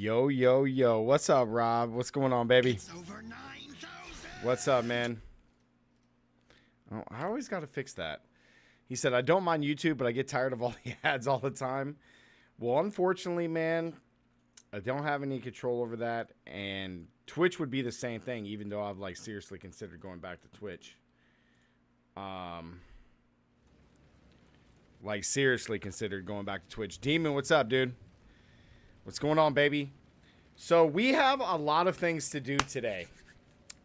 Yo, yo, yo. What's up, Rob? What's going on, baby? It's over 9,000. What's up, man? Oh, I always got to fix that. He said, I don't mind YouTube, but I get tired of all the ads all the time. Well, unfortunately, man, I don't have any control over that. And Twitch would be the same thing, even though I've, like, seriously considered going back to Twitch. Seriously considered going back to Twitch. Demon, what's up, dude? What's going on, baby? So we have a lot of things to do today.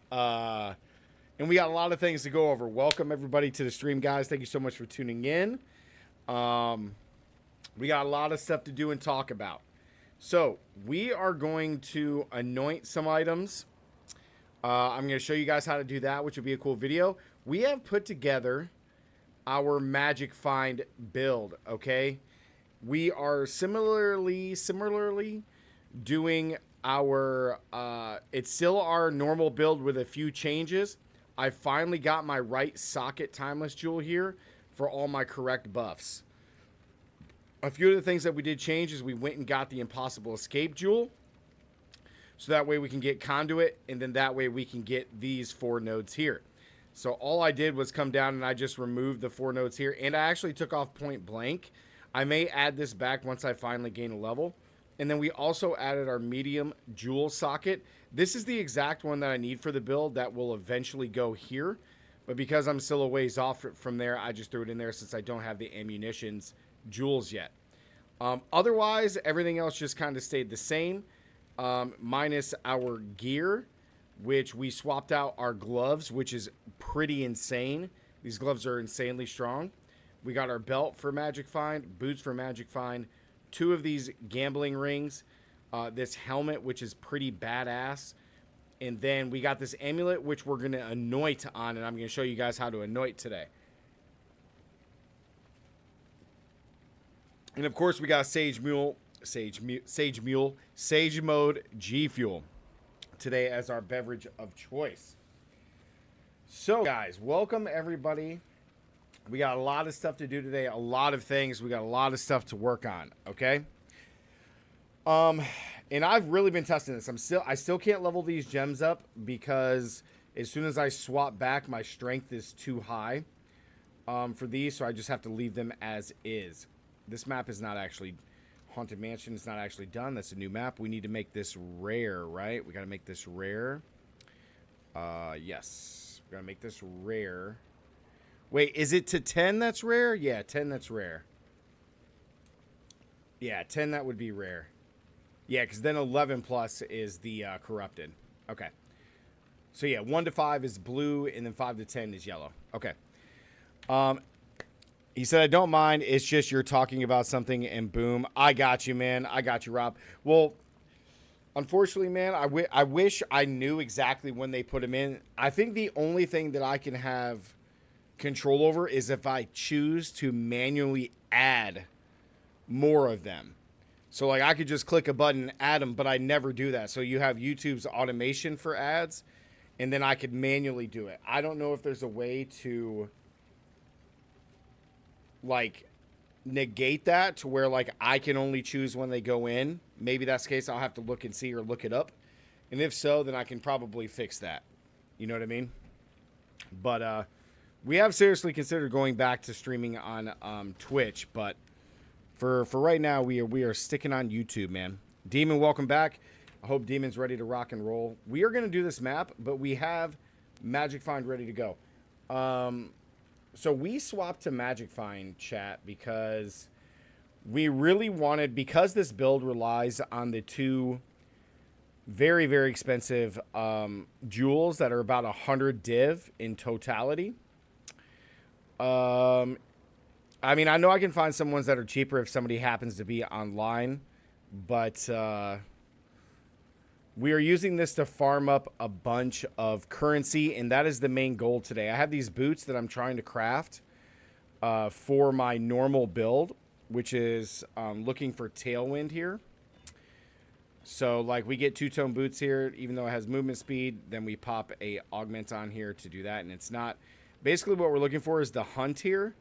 And we got a lot of things to go over. Welcome, everybody, to the stream, guys. Thank you so much for tuning in. We got a lot of stuff to do and talk about. So we are going to anoint some items. I'm going to show you guys how to do that, which will be a cool video. We have put together our Magic Find build, okay? We are similarly doing our, it's still our normal build with a few changes. I finally got my right socket timeless jewel here for all my correct buffs. A few of the things that we did change is we went and got the impossible escape jewel. So that way we can get conduit, and then that way we can get these 4 nodes here. So all I did was come down and I just removed the 4 nodes here, and I actually took off point blank. I may add this back once I finally gain a level. And then we also added our medium jewel socket. This is the exact one that I need for the build that will eventually go here. But because I'm still a ways off from there, I just threw it in there since I don't have the ammunitions jewels yet. Otherwise, everything else just kind of stayed the same. Minus our gear, which we swapped out our gloves, which is pretty insane. These gloves are insanely strong. We got our belt for Magic Find, boots for Magic Find, 2 of these gambling rings, this helmet, which is pretty badass. And then we got this amulet, which we're going to anoint on, and I'm going to show you guys how to anoint today. And of course, we got Sage Mode G Fuel today as our beverage of choice. So, guys, welcome everybody. We got a lot of stuff to do today, a lot of things. We got a lot of stuff to work on, okay? And I've really been testing this. I still can't level these gems up because as soon as I swap back, my strength is too high for these, so I just have to leave them as is. This map is not actually Haunted Mansion. It's not actually done. That's a new map. We need to make this rare, right? We got to make this rare. Yes. We got to make this rare. Wait, is it to 10 that's rare? Yeah, 10 that's rare. Yeah, 10 that would be rare. Yeah, because then 11 plus is the corrupted. Okay. So yeah, 1 to 5 is blue, and then 5 to 10 is yellow. Okay. He said, I don't mind. It's just you're talking about something, and boom. I got you, man. I got you, Rob. Well, unfortunately, man, I wish I knew exactly when they put them in. I think the only thing that I can have control over is if I choose to manually add more of them. So like I could just click a button and add them, but I never do that. So you have YouTube's automation for ads, and then I could manually do it. I don't know if there's a way to like negate that to where like I can only choose when they go in. Maybe that's the case. I'll have to look and see or look it up. And if so, then I can probably fix that. You know what I mean? But we have seriously considered going back to streaming on Twitch, but for right now we are sticking on YouTube, man. Demon, welcome back. I hope Demon's ready to rock and roll. We are going to do this map, but we have Magic Find ready to go. So we swapped to Magic Find, chat, because we really wanted, because this build relies on the 2 very, very expensive jewels that are about 100 div in totality. I mean, I know I can find some ones that are cheaper if somebody happens to be online, but we are using this to farm up a bunch of currency, and that is the main goal today. I have these boots that I'm trying to craft for my normal build, which is looking for Tailwind here. So, like, we get 2-tone boots here, even though it has movement speed. Then we pop a augment on here to do that, and it's not... Basically, what we're looking for is the hunt here.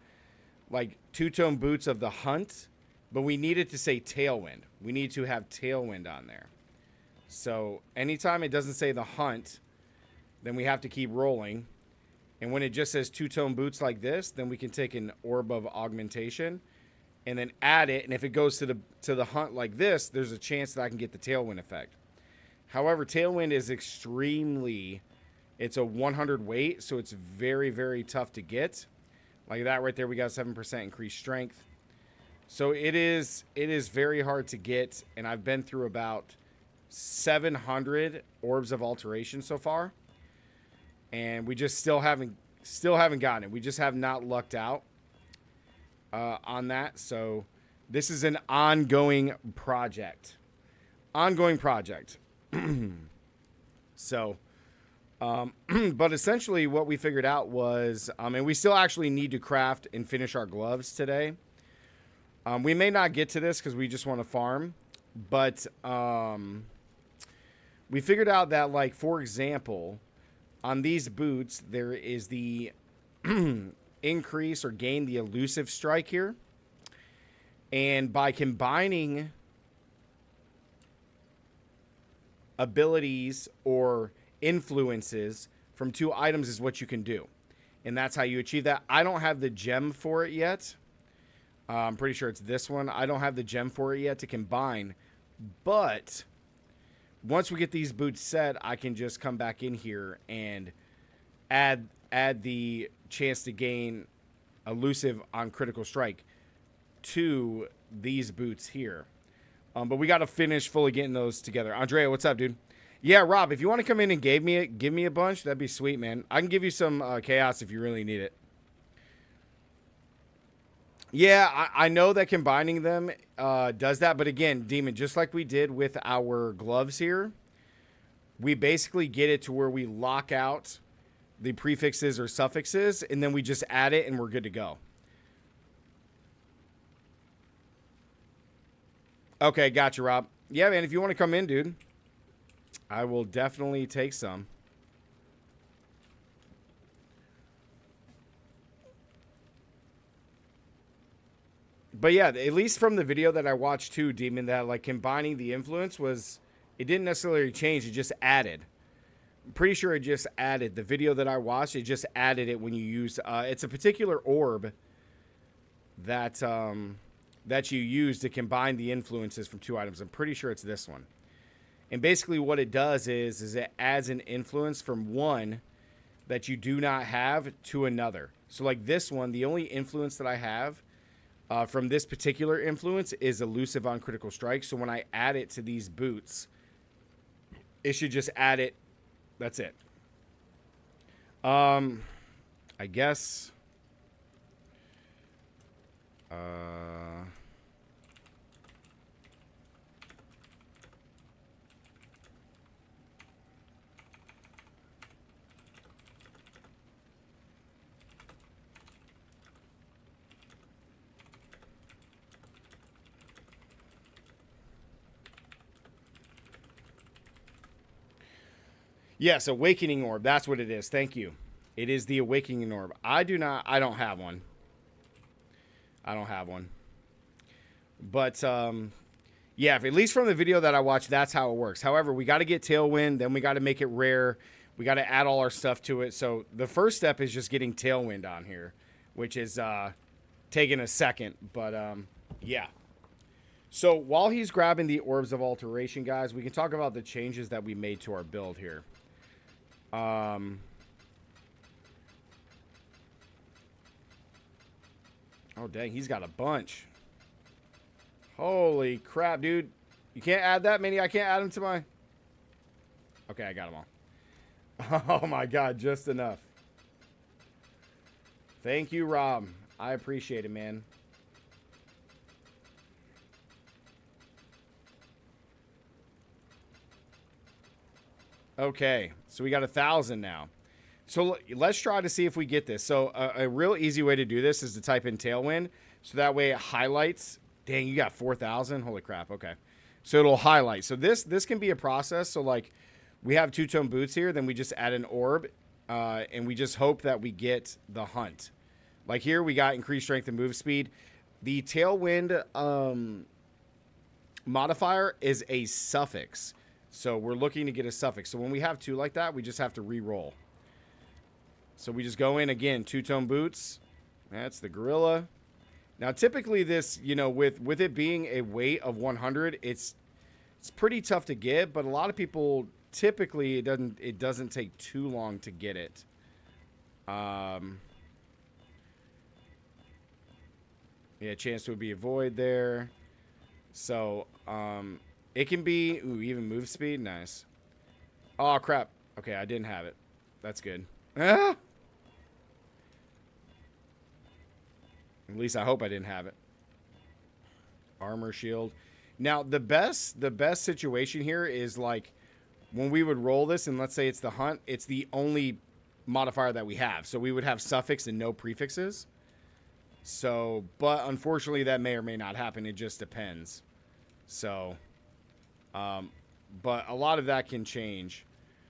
Like, 2-tone boots of the hunt, but we need it to say Tailwind. We need to have Tailwind on there. So anytime it doesn't say the hunt, then we have to keep rolling. And when it just says two-tone boots like this, then we can take an orb of augmentation and then add it. And if it goes to the hunt like this, there's a chance that I can get the tailwind effect. However, tailwind is extremely, it's a 100 weight, so it's very, very tough to get. Like that right there, we got 7% increased strength. So it is very hard to get, and I've been through about 700 orbs of alteration so far. And we just still haven't gotten it. We just have not lucked out on that. So this is an ongoing project. So, but essentially what we figured out was, and we still actually need to craft and finish our gloves today. We may not get to this because we just want to farm, but we figured out that, like, for example, on these boots, there is the increase or gain the elusive strike here. And by combining abilities or influences from 2 items is what you can do. And that's how you achieve that. I don't have the gem for it yet. I'm pretty sure it's this one. I don't have the gem for it yet to combine. But once we get these boots set, I can just come back in here and add the chance to gain elusive on critical strike to these boots here. But we got to finish fully getting those together. Andrea, what's up, dude? Yeah, Rob, if you want to come in and give me a bunch, that'd be sweet, man. I can give you some chaos if you really need it. Yeah, I know that combining them does that. But again, Demon, just like we did with our gloves here, we basically get it to where we lock out the prefixes or suffixes, and then we just add it, and we're good to go. Okay, gotcha, Rob. Yeah, man, if you want to come in, dude, I will definitely take some. But yeah, at least from the video that I watched too, Demon, that like combining the influence was, it didn't necessarily change, it just added. I'm pretty sure it just added. The video that I watched, it just added it when you use, it's a particular orb that that you use to combine the influences from 2 items. I'm pretty sure it's this one. And basically what it does is it adds an influence from one that you do not have to another. So like this one, the only influence that I have from this particular influence is elusive on critical strike. So when I add it to these boots, it should just add it. That's it. I guess. Yes, Awakening Orb. That's what it is. Thank you. It is the Awakening Orb. I don't have one. I don't have one. But, yeah, at least from the video that I watched, that's how it works. However, we got to get Tailwind. Then we got to make it rare. We got to add all our stuff to it. So the first step is just getting Tailwind on here, which is taking a second. But, yeah. So while he's grabbing the Orbs of Alteration, guys, we can talk about the changes that we made to our build here. Oh, dang, he's got a bunch. Holy crap, dude. You can't add that many? I can't add them to my... Okay, I got them all. Oh, my God, just enough. Thank you, Rob. I appreciate it, man. Okay, so we got 1,000 now. So let's try to see if we get this. So a real easy way to do this is to type in Tailwind. So that way it highlights. Dang, you got 4,000? Holy crap, okay. So it'll highlight. So this can be a process. So like we have 2-tone boots here. Then we just add an orb. And we just hope that we get the hunt. Like here we got increased strength and move speed. The Tailwind modifier is a suffix. So we're looking to get a suffix. So when we have two like that, we just have to re-roll. So we just go in again, two-tone boots. That's the gorilla. Now typically this, you know, with it being a weight of 100, it's pretty tough to get, but a lot of people typically it doesn't take too long to get it. Yeah, chance to be a void there. So, it can be, ooh, even move speed. Nice. Oh, crap. Okay, I didn't have it. That's good. Ah! At least I hope I didn't have it. Armor shield. Now, the best situation here is like when we would roll this, and let's say it's the hunt, it's the only modifier that we have. So we would have suffix and no prefixes. So, but unfortunately that may or may not happen. It just depends. So, but a lot of that can change.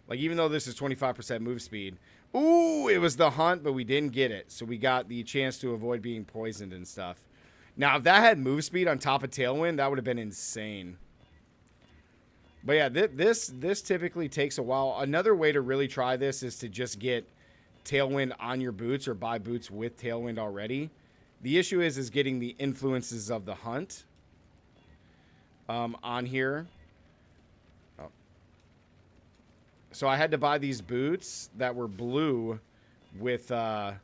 Like even though this is 25% move speed, ooh, it was the hunt, but we didn't get it. So we got the chance to avoid being poisoned and stuff. Now, if that had move speed on top of Tailwind, that would have been insane. But yeah, this typically takes a while. Another way to really try this is to just get Tailwind on your boots or buy boots with Tailwind already. The issue is getting the influences of the hunt on here. Oh. So I had to buy these boots that were blue with the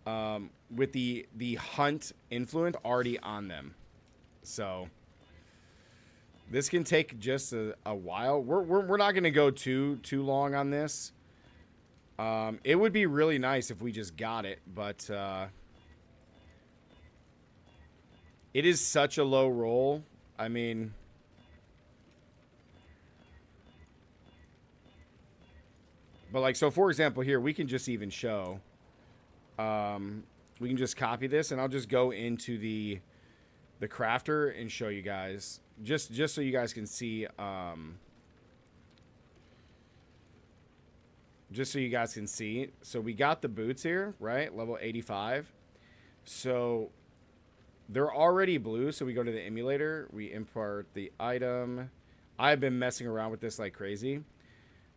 hunt influence already on them. So this can take just a while. We're not going to go too long on this. It would be really nice if we just got it, but it is such a low roll. I mean, but like, so for example here, we can just even show, we can just copy this and I'll just go into the crafter and show you guys just so you guys can see, just so you guys can see. So we got the boots here, right? Level 85. So they're already blue. So we go to the emulator. We import the item. I've been messing around with this like crazy.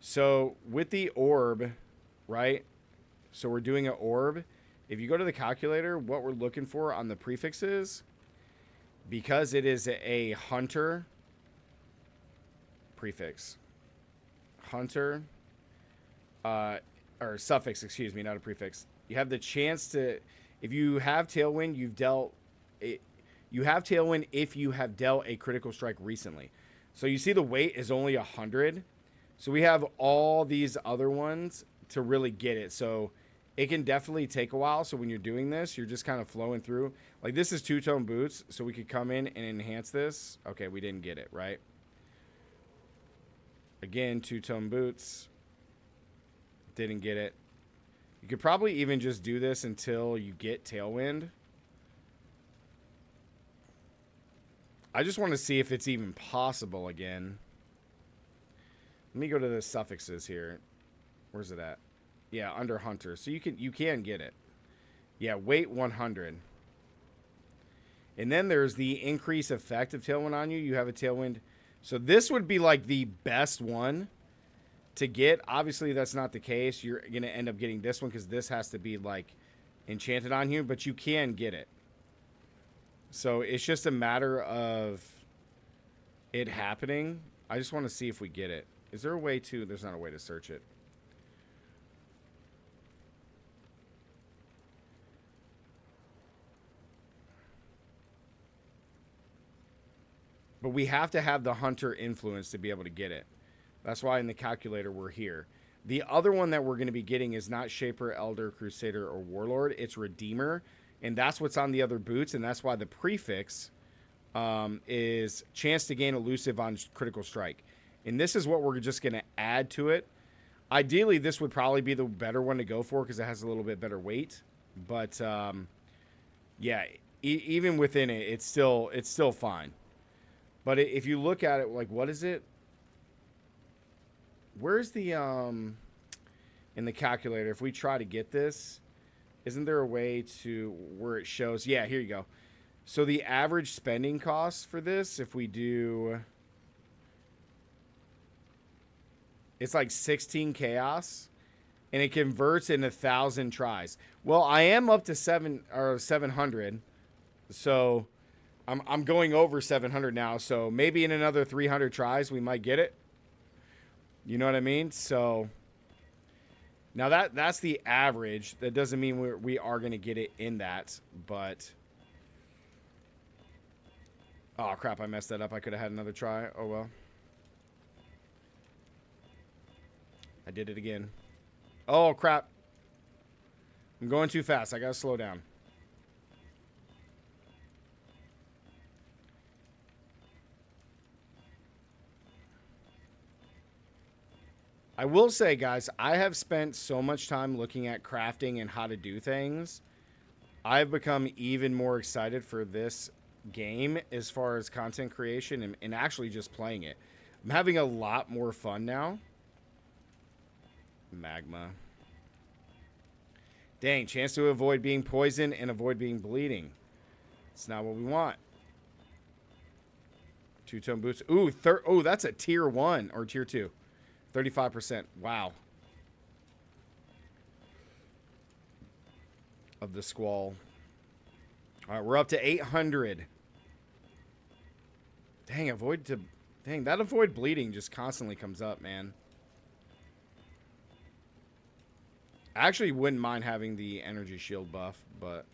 So with the orb, right? So we're doing an orb. If you go to the calculator, what we're looking for on the prefixes, because it is a hunter prefix. Hunter... or suffix, excuse me, not a prefix. You have the chance to, if you have Tailwind, you have Tailwind if you have dealt a critical strike recently. So you see the weight is only 100. So we have all these other ones to really get it. So it can definitely take a while. So when you're doing this, you're just kind of flowing through. Like this is two-tone boots. So we could come in and enhance this. Okay, we didn't get it, right? Again, two-tone boots. Didn't get it. You could probably even just do this until you get Tailwind. I just want to see if it's even possible again. Let me go to the suffixes here. Where's it at? Yeah, under Hunter. So you can get it. Yeah, weight 100. And then there's the increase effect of Tailwind on you. You have a Tailwind. So this would be like the best one to get. Obviously that's not the case. You're going to end up getting this one because this has to be like enchanted on you, but you can get it. So it's just a matter of it happening. I just want to see if we get it. Is there a way to, there's not a way to search it. But we have to have the hunter influence to be able to get it. That's why in the calculator we're here. The other one that we're going to be getting is not Shaper, Elder, Crusader, or Warlord. It's Redeemer. And that's what's on the other boots. And that's why the prefix is chance to gain elusive on critical strike. And this is what we're just going to add to it. Ideally, this would probably be the better one to go for because it has a little bit better weight. But, yeah, even within it, it's still fine. But if you look at it, like, what is it? Where's the, in the calculator, if we try to get this, isn't there a way to, where it shows, yeah, here you go. So the average spending cost for this, if we do, It's like 16 chaos, and it converts in 1,000 tries. Well, I am up to 700, so I'm going over 700 now. So maybe in another 300 tries we might get it. You know what I mean? So now that's the average. That doesn't mean we are going to get it in that, but oh crap, I messed that up. I could have had another try. Oh well. I did it again. Oh crap. I'm going too fast. I got to slow down. I will say, guys, I have spent so much time looking at crafting and how to do things. I've become even more excited for this game as far as content creation and actually just playing it. I'm having a lot more fun now. Magma. Dang, chance to avoid being poisoned and avoid being bleeding. It's not what we want. Two-tone boots. Ooh, oh, that's a tier 1 or tier 2. 35%. Wow. Of the squall. All right, we're up to 800. Dang, that avoid bleeding just constantly comes up, man. I actually wouldn't mind having the energy shield buff, but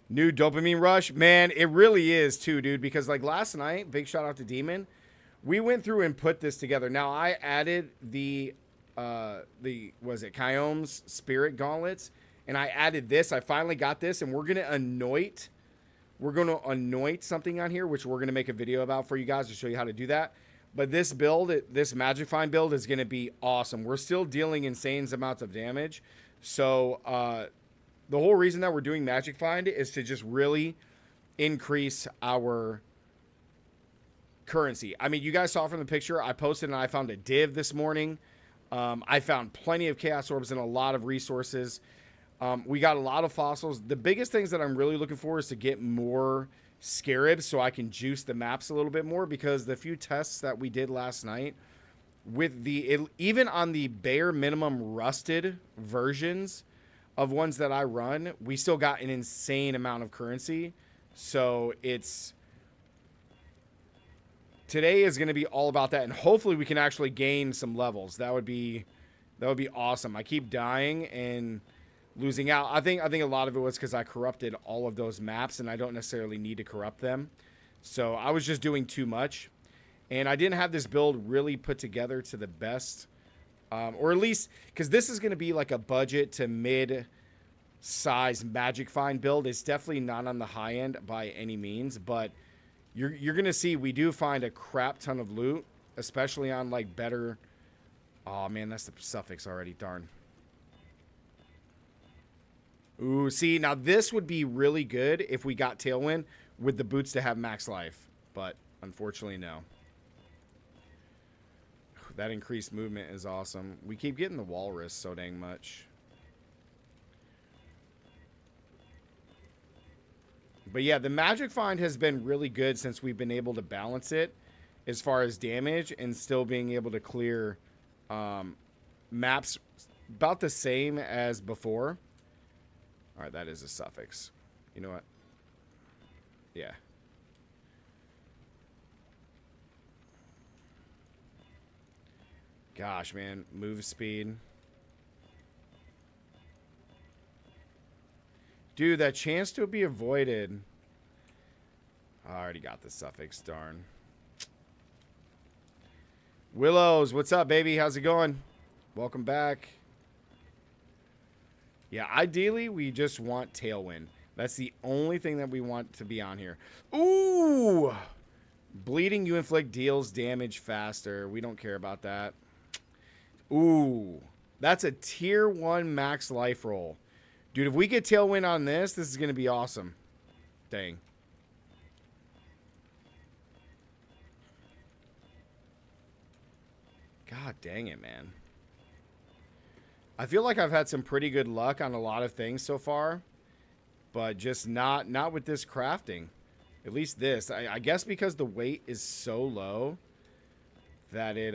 new dopamine rush, man, it really is too, dude, because like last night, big shout out to Demon, we went through and put this together. Now I added the was it Kyome's spirit gauntlets, and I added this. I finally got this, and we're gonna anoint something on here, which we're gonna make a video about for you guys to show you how to do that. But this build, this Magic Find build is gonna be awesome. We're still dealing insane amounts of damage, so the whole reason that we're doing Magic Find is to just really increase our currency. I mean, you guys saw from the picture, I posted and I found a div this morning. I found plenty of chaos orbs and a lot of resources. We got a lot of fossils. The biggest things that I'm really looking for is to get more scarabs so I can juice the maps a little bit more, because the few tests that we did last night with even on the bare minimum rusted versions of ones that I run, we still got an insane amount of currency. So today is going to be all about that, and hopefully we can actually gain some levels. That would be awesome. I keep dying and losing out. I think a lot of it was because I corrupted all of those maps, and I don't necessarily need to corrupt them. So I was just doing too much, and I didn't have this build really put together to the best, or at least because this is going to be like a budget to mid-size Magic Find build. It's definitely not on the high end by any means, but you're going to see we do find a crap ton of loot, especially on like better. Oh man, that's the suffix already. Darn. Ooh, see, now this would be really good if we got Tailwind with the boots to have max life, but unfortunately, no. That increased movement is awesome. We keep getting the walrus so dang much. But yeah, the Magic Find has been really good since we've been able to balance it as far as damage and still being able to clear maps about the same as before. All right, that is a suffix. You know what? Yeah. Gosh, man. Move speed. Dude, that chance to be avoided. I already got the suffix, darn. Willows, what's up, baby? How's it going? Welcome back. Yeah, ideally, we just want Tailwind. That's the only thing that we want to be on here. Ooh! Bleeding you inflict deals damage faster. We don't care about that. Ooh. That's a tier 1 max life roll. Dude, if we get Tailwind on this is going to be awesome. Dang. God dang it, man. I feel like I've had some pretty good luck on a lot of things so far, but just not with this crafting. At least this. I guess because the weight is so low that it,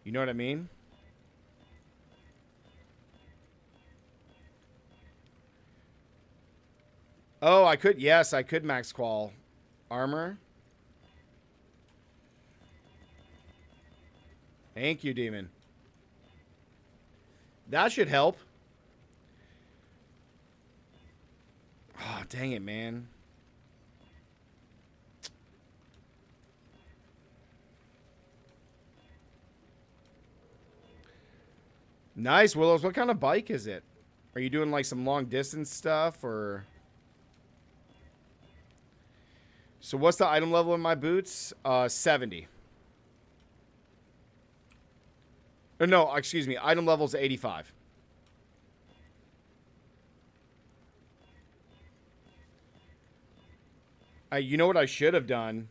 you know what I mean? Oh, I could, yes, I could max qual armor. Thank you, Demon. That should help. Oh, dang it, man. Nice, Willows. What kind of bike is it? Are you doing like some long distance stuff or? So what's the item level in my boots? 70. No, excuse me. Item level is 85. You know what I should have done?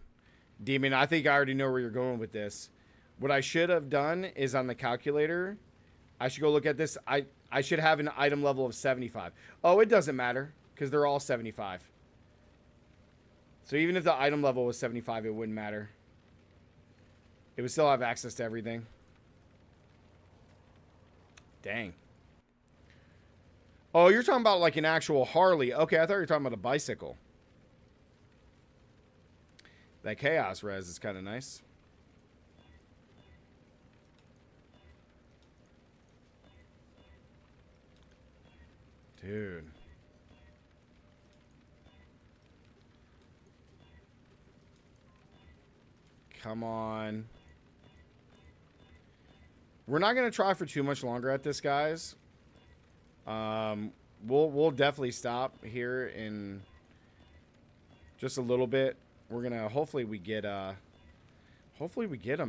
Demon, I think I already know where you're going with this. What I should have done is on the calculator, I should go look at this. I should have an item level of 75. Oh, it doesn't matter because they're all 75. So even if the item level was 75, it wouldn't matter. It would still have access to everything. Dang. Oh, you're talking about like an actual Harley. Okay, I thought you were talking about a bicycle. That chaos res is kind of nice. Dude. Come on. We're not going to try for too much longer at this, guys. We'll definitely stop here in just a little bit. We're going to hopefully we get them,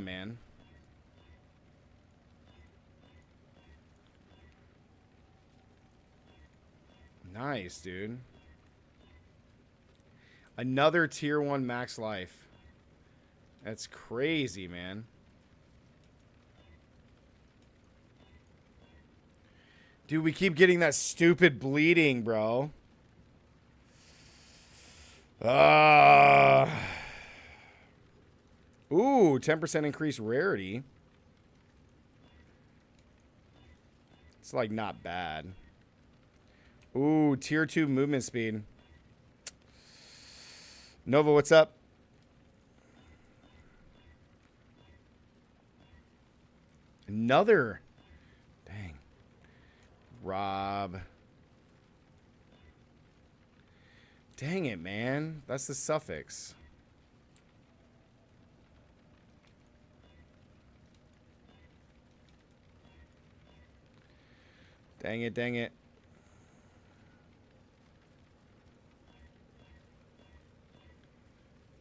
man. Nice, dude. Another tier 1 max life. That's crazy, man. Dude, we keep getting that stupid bleeding, bro. Ooh, 10% increased rarity. It's like not bad. Ooh, tier 2 movement speed. Nova, what's up? Another. Dang. Rob. Dang it, man. That's the suffix. Dang it, dang it.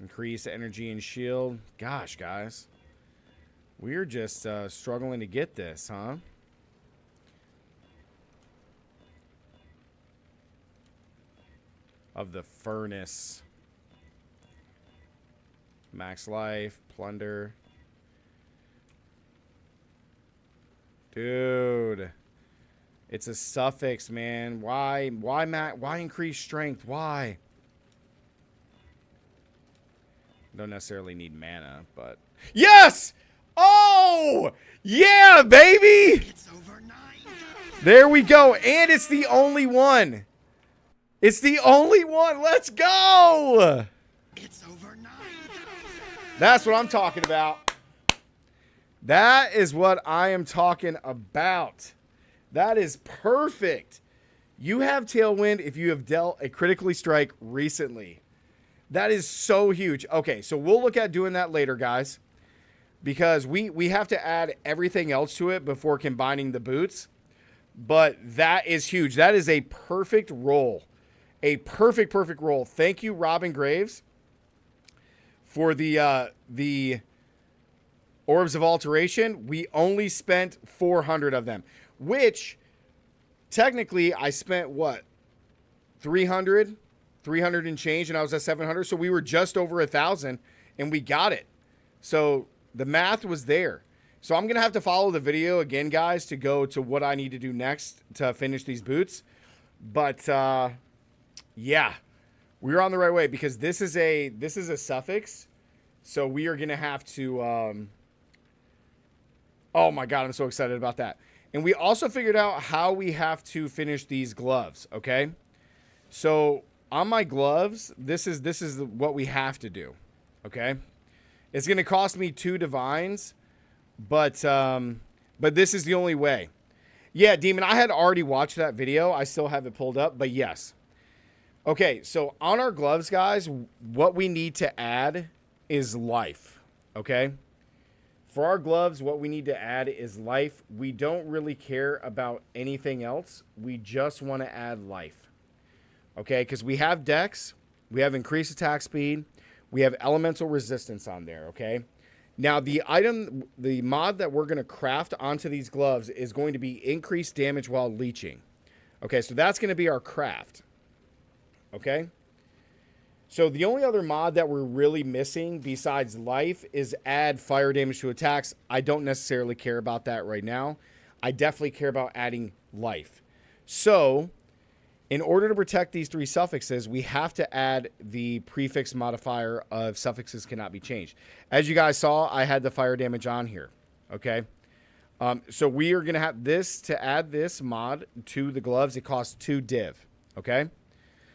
Increase energy and shield. Gosh, guys. We're just struggling to get this, huh? Of the furnace. Max life. Plunder. Dude. It's a suffix, man. Why, Matt? Why increase strength? Why? Don't necessarily need mana, but... Yes! Oh! Yeah, baby! It's over 9. There we go. And it's the only one. It's the only one. Let's go! It's over 9. That's what I'm talking about. That is what I am talking about. That is perfect. You have Tailwind if you have dealt a critically strike recently. That is so huge. Okay, so we'll look at doing that later, guys. Because we have to add everything else to it before combining the boots. But that is huge. That is a perfect roll. A perfect roll. Thank you, Robin Graves, for the Orbs of Alteration. We only spent 400 of them. Which, technically, I spent, what, 300 and change, and I was at 700. So we were just over 1,000, and we got it. So the math was there. So I'm going to have to follow the video again, guys, to go to what I need to do next to finish these boots. But, yeah, we're on the right way because this is a suffix So we are going to have to, oh my God, I'm so excited about that. And we also figured out how we have to finish these gloves, okay? So on my gloves, this is what we have to do, okay? It's going to cost me 2 divines, but this is the only way. Yeah, Demon, I had already watched that video. I still have it pulled up, but yes. Okay, so on our gloves, guys, what we need to add is life, okay? For our gloves, what we need to add is life. We don't really care about anything else. We just want to add life, okay? Because we have dex, we have increased attack speed, we have elemental resistance on there, okay? Now, the mod that we're going to craft onto these gloves is going to be increased damage while leeching. Okay, so that's going to be our craft. Okay? So the only other mod that we're really missing besides life is add fire damage to attacks. I don't necessarily care about that right now. I definitely care about adding life. So, in order to protect these 3 suffixes, we have to add the prefix modifier of suffixes cannot be changed. As you guys saw, I had the fire damage on here. Okay? So we are going to have this to add this mod to the gloves. It costs 2 div. Okay?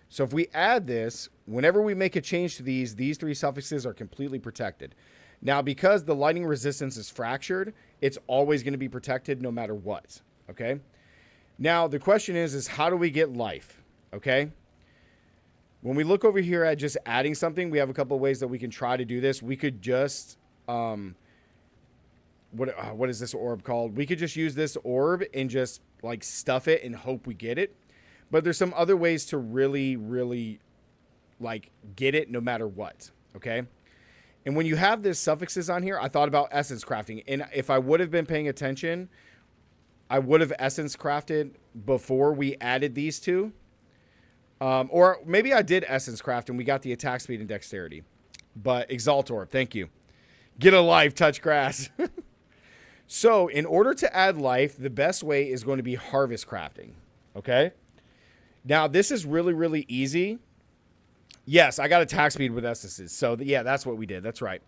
So if we add this, whenever we make a change to these 3 suffixes are completely protected. Now, because the lightning resistance is fractured, it's always going to be protected no matter what. Okay? Now, the question is how do we get life? Okay? When we look over here at just adding something, we have a couple of ways that we can try to do this. We could just, what is this orb called? We could just use this orb and just like stuff it and hope we get it. But there's some other ways to really, really like get it no matter what. Okay? And when you have this suffixes on here, I thought about essence crafting. And if I would have been paying attention, I would have essence crafted before we added these 2. Or maybe I did essence craft and we got the attack speed and dexterity. But Exalt Orb, thank you. Get a life, touch grass. So in order to add life, the best way is going to be harvest crafting. Okay? Now, this is really, really easy. Yes, I got attack speed with essences. So, yeah, that's what we did. That's right.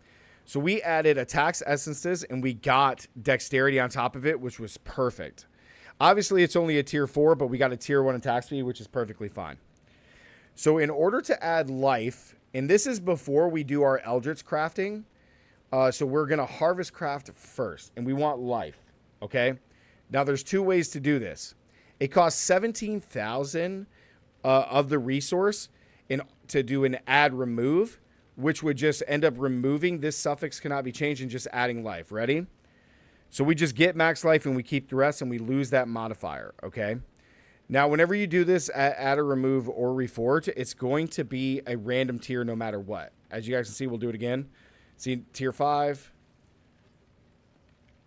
So we added attacks essences, and we got dexterity on top of it, which was perfect. Obviously, it's only a tier 4, but we got a tier 1 attack speed, which is perfectly fine. So in order to add life, and this is before we do our Eldritch crafting, so we're going to harvest craft first, and we want life, okay? Now, there's 2 ways to do this. It costs 17,000 of the resource to do an add remove, which would just end up removing this suffix cannot be changed and just adding life. Ready? So we just get max life and we keep the rest and we lose that modifier, okay? Now, whenever you do this, add a remove or reforge, it's going to be a random tier no matter what. As you guys can see, we'll do it again. See, tier 5.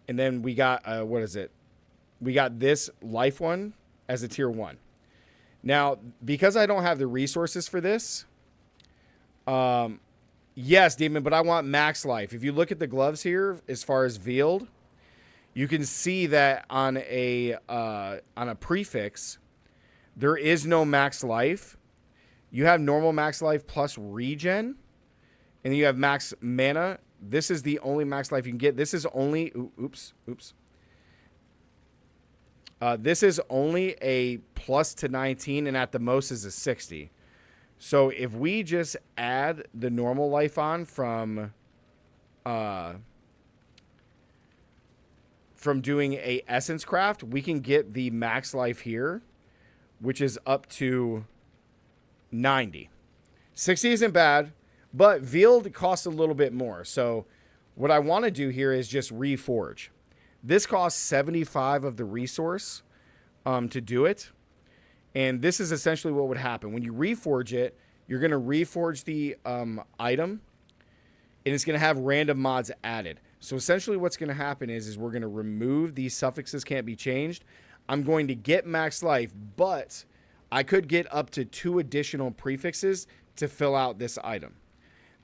And then we got, what is it? We got this life one as a tier 1. Now, because I don't have the resources for this, yes, Demon, but I want max life. If you look at the gloves here, as far as veiled, you can see that on a prefix, there is no max life. You have normal max life plus regen, and then you have max mana. This is the only max life you can get. This is only, oops. This is only a plus to 19, and at the most is a 60. So if we just add the normal life on from doing a essence craft, we can get the max life here, which is up to 90. 60 isn't bad, but veiled costs a little bit more. So what I want to do here is just reforge. This costs 75 of the resource to do it. And this is essentially what would happen. When you reforge it, you're going to reforge the item, and it's going to have random mods added. So essentially what's going to happen is we're going to remove these suffixes can't be changed. I'm going to get max life, but I could get up to 2 additional prefixes to fill out this item.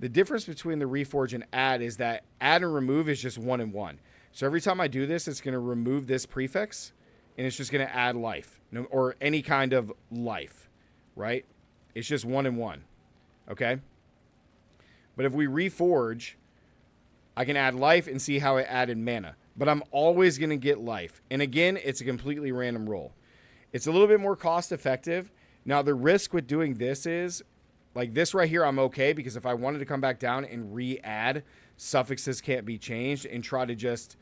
The difference between the reforge and add is that add and remove is just 1 and 1. So every time I do this, it's going to remove this prefix, and it's just going to add life, or any kind of life, right? It's just 1 and 1, okay? But if we reforge, I can add life and see how it added mana. But I'm always going to get life. And again, it's a completely random roll. It's a little bit more cost effective. Now, the risk with doing this is, like this right here, I'm okay. Because if I wanted to come back down and re-add suffixes can't be changed and try to just,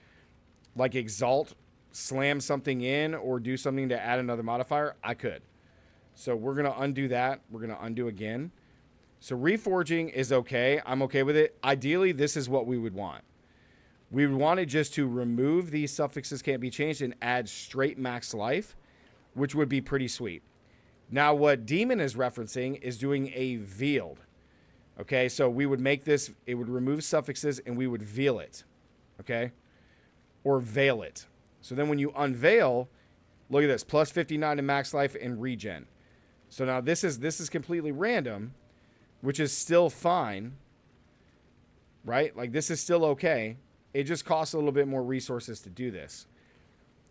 like, exalt, slam something in, or do something to add another modifier, I could. So we're going to undo that. We're going to undo again. So reforging is okay. I'm okay with it. Ideally, this is what we would want. We would want it just to remove these suffixes can't be changed and add straight max life, which would be pretty sweet. Now, what Demon is referencing is doing a veiled. Okay, so we would make this, it would remove suffixes and we would veil it. Okay? Or veil it. So then when you unveil, look at this, plus 59 to max life and regen. So now this is completely random, which is still fine, right? Like this is still okay. It just costs a little bit more resources to do this.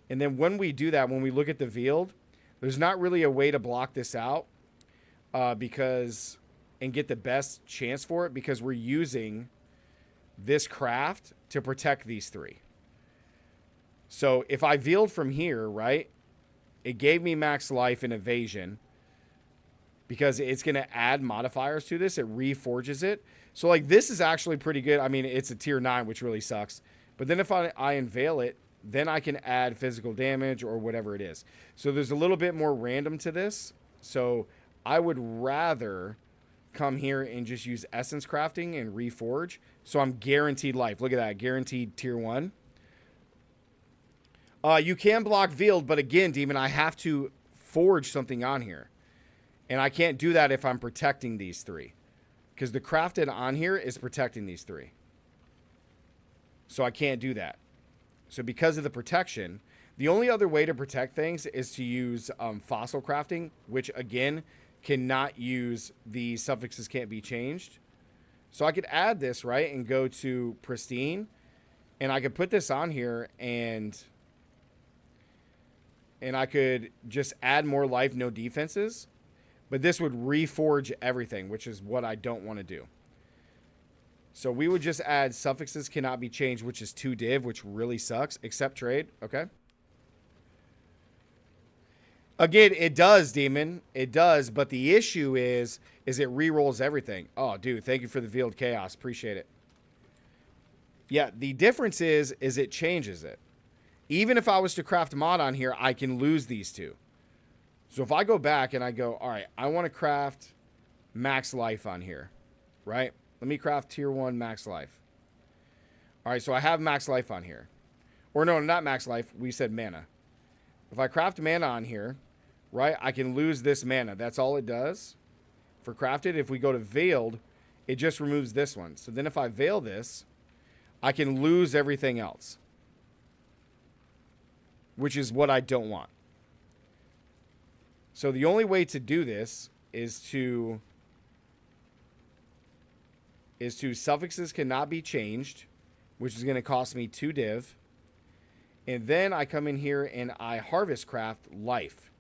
And then when we do that, when we look at the veiled, there's not really a way to block this out because, and get the best chance for it, because we're using this craft to protect these three. So if I veiled from here, right, it gave me max life and evasion, because it's going to add modifiers to this. It reforges it. So, like, this is actually pretty good. I mean, it's a tier 9, which really sucks. But then if I unveil it, then I can add physical damage or whatever it is. So there's a little bit more random to this. So I would rather come here and just use essence crafting and reforge. So I'm guaranteed life. Look at that. Guaranteed tier 1. You can block veiled, but again, Demon, I have to forge something on here. And I can't do that if I'm protecting these three. Because the crafted on here is protecting these three. So I can't do that. So because of the protection, the only other way to protect things is to use fossil crafting, which again, cannot use the suffixes can't be changed. So I could add this, right, and go to pristine. And I could put this on here and I could just add more life, no defenses. But this would reforge everything, which is what I don't want to do. So we would just add suffixes cannot be changed, which is 2 div, which really sucks. Accept trade. Okay. Again, it does, Demon. It does. But the issue is it re-rolls everything. Oh, dude, thank you for the veiled chaos. Appreciate it. Yeah, the difference is it changes it. Even if I was to craft mod on here, I can lose these two. So if I go back and I go, all right, I want to craft max life on here, right? Let me craft tier 1 max life. All right, so I have max life on here. Or no, not max life. We said mana. If I craft mana on here, right, I can lose this mana. That's all it does for crafted. If we go to veiled, it just removes this one. So then if I veil this, I can lose everything else, which is what I don't want. So the only way to do this is to suffixes cannot be changed, which is going to cost me 2 div. And then I come in here and I harvest craft life.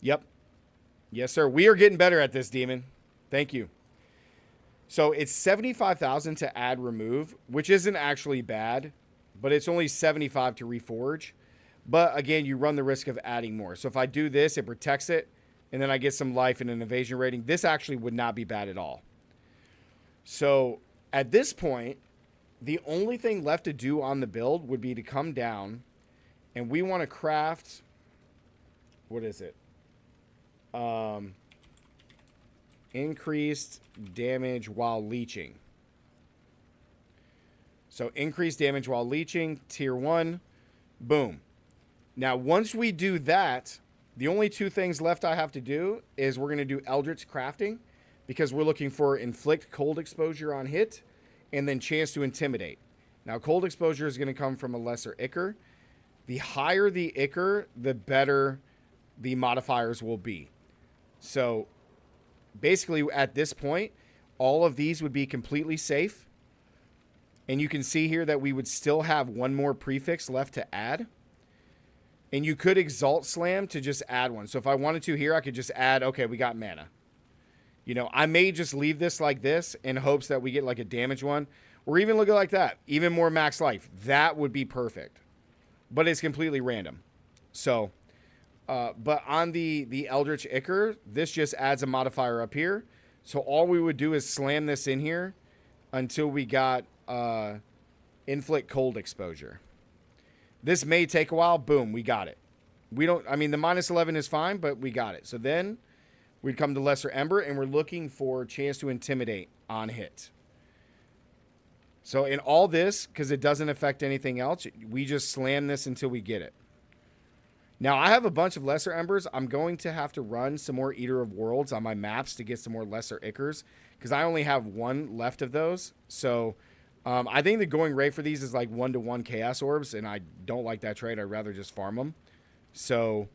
Yep. Yes, sir. We are getting better at this, Demon. Thank you. So it's 75,000 to add remove, which isn't actually bad, but it's only 75 to reforge. But again, you run the risk of adding more. So if I do this, it protects it, and then I get some life and an evasion rating. This actually would not be bad at all. So at this point, the only thing left to do on the build would be to come down, and we want to craft, what is it? Increased damage while leeching. So increased damage while leeching, tier 1, boom. Now, once we do that, the only 2 things left I have to do is we're going to do Eldritch Crafting, because we're looking for inflict cold exposure on hit and then chance to intimidate. Now, cold exposure is going to come from a lesser Ichor. The higher the Ichor, the better the modifiers will be. So basically at this point, all of these would be completely safe. And you can see here that we would still have 1 more prefix left to add. And you could Exalt Slam to just add 1. So if I wanted to here, I could just add, okay, we got mana. You know, I may just leave this like this in hopes that we get like a damage one. Or even look at it like that. Even more max life. That would be perfect. But it's completely random. So, but on the Eldritch Ichor, this just adds a modifier up here. So all we would do is slam this in here until we got inflict cold exposure. This may take a while. Boom, we got it. We don't, I mean, the -11 is fine, but we got it. So then we'd come to Lesser Ember, and we're looking for chance to intimidate on hit. So in all this, because it doesn't affect anything else, we just slam this until we get it. Now, I have a bunch of Lesser Embers. I'm going to have to run some more Eater of Worlds on my maps to get some more Lesser Ichors, because I only have one left of those. So I think the going rate for these is like 1-to-1 Chaos Orbs, and I don't like that trade. I'd rather just farm them. So,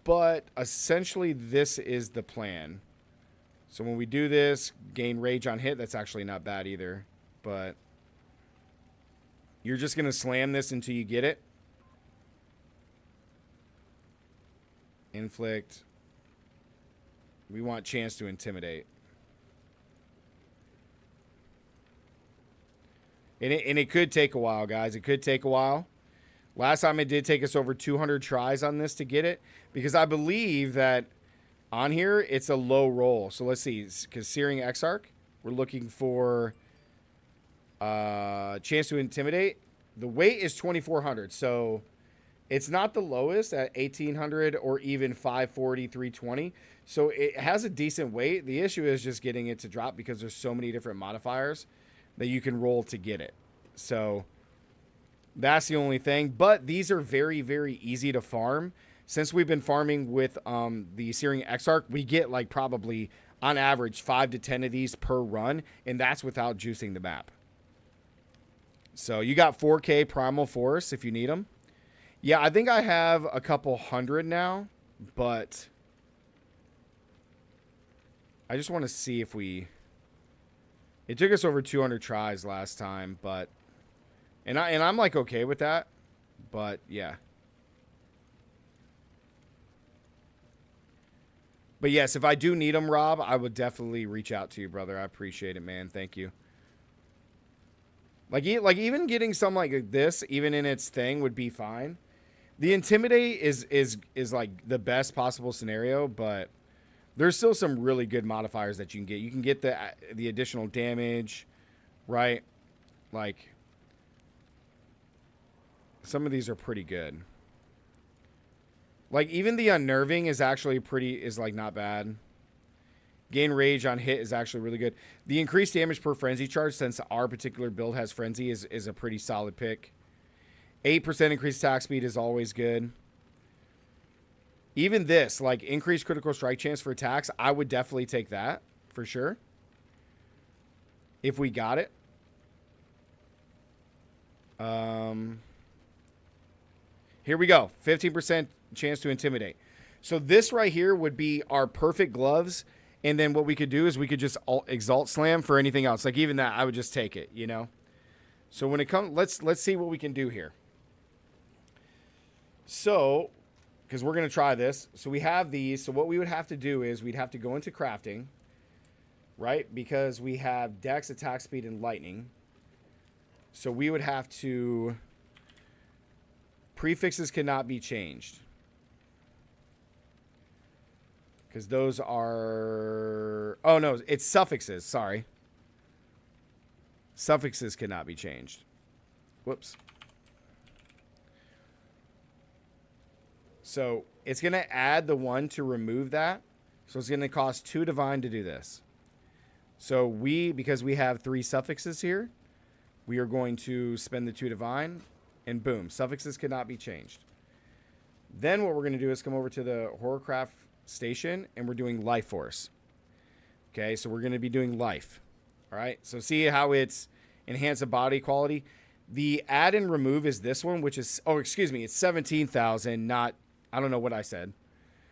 but essentially this is the plan. So when we do this, gain rage on hit, that's actually not bad either. But you're just going to slam this until you get it. Inflict. We want chance to intimidate. And it could take a while, guys. It could take a while. Last time it did take us over 200 tries on this to get it. Because I believe that on here, it's a low roll. So let's see. Because Searing Exarch, we're looking for chance to intimidate. The weight is 2,400. So it's not the lowest at 1,800 or even 540, 320. So it has a decent weight. The issue is just getting it to drop because there's so many different modifiers that you can roll to get it. So that's the only thing. But these are very, very easy to farm. Since we've been farming with the Searing Exarch, we get like probably on average 5 to 10 of these per run. And that's without juicing the map. So you got 4K Primal Force if you need them. Yeah, I think I have a couple hundred now, but I just want to see if we... It took us over 200 tries last time, but... And I'm like okay with that, but yeah. But yes, if I do need them, Rob, I would definitely reach out to you, brother. I appreciate it, man. Thank you. Like even getting something like this, even in its thing, would be fine. The Intimidate is like the best possible scenario, but there's still some really good modifiers that you can get. You can get the additional damage, right? Like some of these are pretty good. Like even the Unnerving is actually is like not bad. Gain rage on hit is actually really good. The increased damage per frenzy charge, since our particular build has frenzy, is a pretty solid pick. 8% increased attack speed is always good. Even this, like increased critical strike chance for attacks, I would definitely take that for sure. If we got it. Here we go. 15% chance to intimidate. So this right here would be our perfect gloves. And then what we could do is we could just Exalt Slam for anything else. Like even that, I would just take it, you know? So when it comes, let's see what we can do here. So, because we're going to try this. So we have these. So what we would have to do is we'd have to go into crafting, right? Because we have Dex, Attack Speed, and Lightning. So we would have to... Prefixes cannot be changed. Because those are... Oh, no. It's suffixes. Sorry. Suffixes cannot be changed. Whoops. So it's going to add the 1 to remove that. So it's going to cost 2 divine to do this. So because we have 3 suffixes here, we are going to spend the 2 divine. And boom. Suffixes cannot be changed. Then what we're going to do is come over to the Horrorcraft station, and we're doing Life Force. Okay, so we're going to be doing life. All right, so see how it's enhance the body quality. The add and remove is this one, which is, oh, excuse me, it's 17,000, not, I don't know what I said.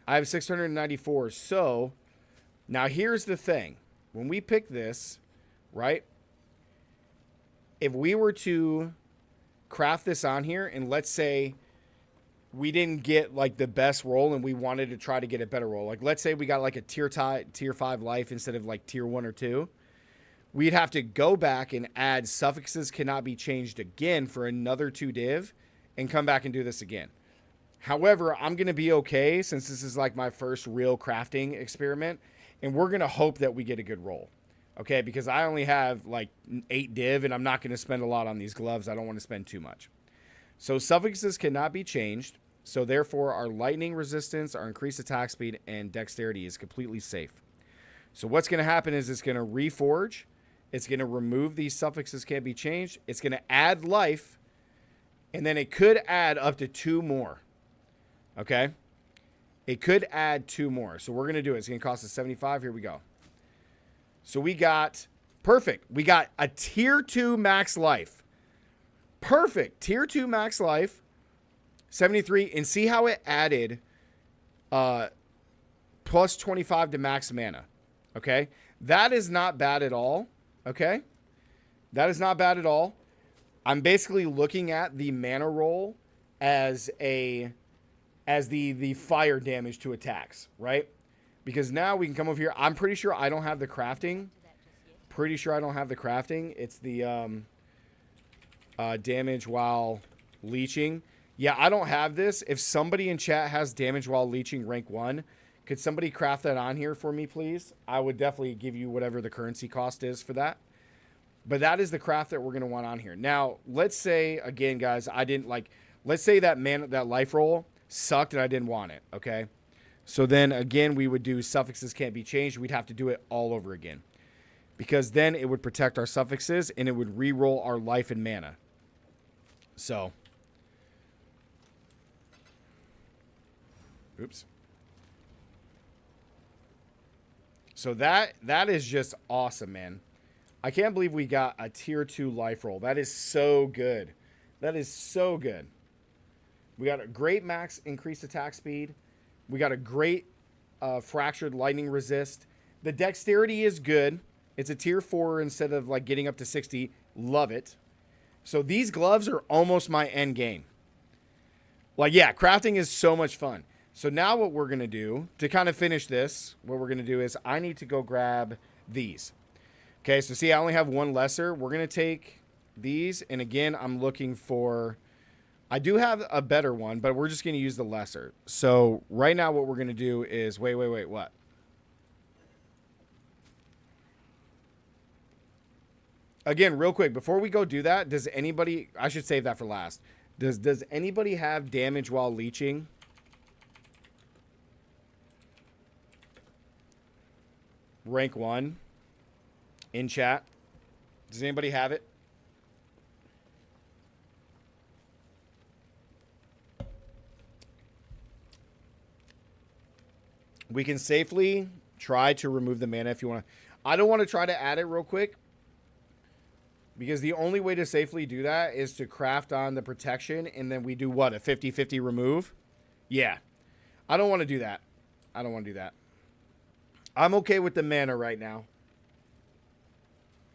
I have 694. So now here's the thing. When we pick this, right, if we were to craft this on here, and let's say we didn't get like the best roll and we wanted to try to get a better roll. Like let's say we got like a tier 5 life instead of like tier 1 or 2. we'd have to go back and add suffixes cannot be changed again for another 2 div and come back and do this again. However, I'm going to be okay since this is like my first real crafting experiment, and we're going to hope that we get a good roll. Okay, because I only have like 8 div, and I'm not going to spend a lot on these gloves. I don't want to spend too much. So suffixes cannot be changed. So therefore, our lightning resistance, our increased attack speed, and dexterity is completely safe. So what's going to happen is it's going to reforge. It's going to remove these suffixes can't be changed. It's going to add life, and then it could add up to 2 more. Okay? It could add 2 more. So we're going to do it. It's going to cost us 75. Here we go. So we got, perfect. We got a tier 2 max life. Perfect. Tier 2 max life. 73. And see how it added plus 25 to max mana. Okay? That is not bad at all. Okay? That is not bad at all. I'm basically looking at the mana roll as the fire damage to attacks, right? Because now we can come over here. I'm pretty sure I don't have the crafting. Pretty sure I don't have the crafting. It's the damage while leeching. Yeah, I don't have this. If somebody in chat has damage while leeching rank 1, could somebody craft that on here for me, please? I would definitely give you whatever the currency cost is for that. But that is the craft that we're going to want on here. Now, let's say, again, guys, I didn't like... Let's say that life roll sucked and I didn't want it, okay? So then, again, we would do suffixes can't be changed. We'd have to do it all over again. Because then it would protect our suffixes and it would re-roll our life and mana. So. Oops. So that is just awesome, man. I can't believe we got a tier 2 life roll. That is so good. That is so good. We got a great max increased attack speed. We got a great fractured lightning resist. The dexterity is good. It's a tier 4 instead of like getting up to 60. Love it. So these gloves are almost my end game. Like, yeah, crafting is so much fun. So now what we're going to do to kind of finish this, what we're going to do is I need to go grab these. Okay, so see, I only have 1 lesser. We're going to take these. And again, I'm looking for... I do have a better one, but we're just going to use the lesser. So right now what we're going to do is... Wait, what? Again, real quick, before we go do that, does anybody... I should save that for last. Does anybody have damage while leeching? Rank 1 in chat. Does anybody have it? We can safely try to remove the mana if you want to. I don't want to try to add it real quick. Because the only way to safely do that is to craft on the protection. And then we do what? A 50-50 remove? Yeah. I don't want to do that. I don't want to do that. I'm okay with the mana right now.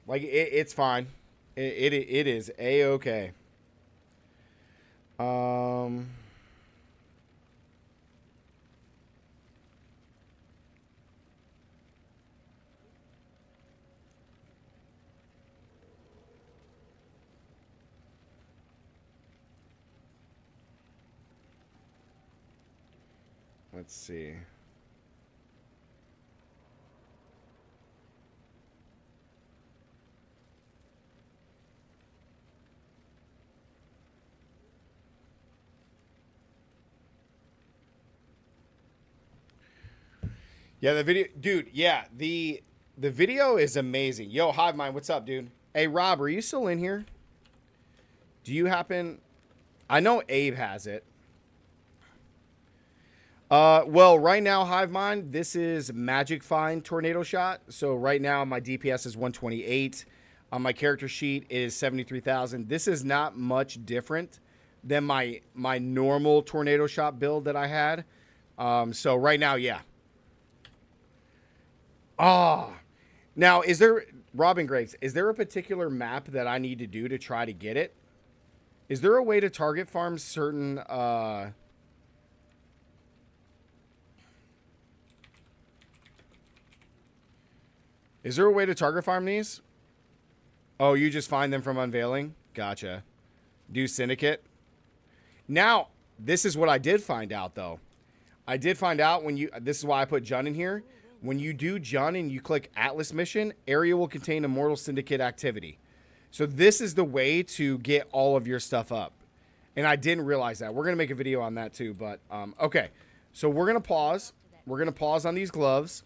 Like, it's fine. It is A-okay. Let's see. Yeah, the video, dude. Yeah, the video is amazing. Yo, Hive Mind, what's up, dude? Hey, Rob, are you still in here? Do you happen? I know Abe has it. Well, right now, Hive Mind, this is Magic Find Tornado Shot. So right now, my DPS is 128. On my character sheet, it is 73,000. This is not much different than my normal Tornado Shot build that I had. So right now, yeah. Now, is there, Robin Graves, is there a particular map that I need to do to try to get it? Is there a way to target farm certain, Is there a way to target farm these? Oh, you just find them from unveiling? Gotcha. Do syndicate. Now, this is what I did find out, though. I did find out when you... This is why I put Jun in here. When you do Jun and you click Atlas Mission, area will contain Immortal Syndicate activity. So this is the way to get all of your stuff up. And I didn't realize that. We're going to make a video on that too. But, okay. So we're going to pause. We're going to pause on these gloves.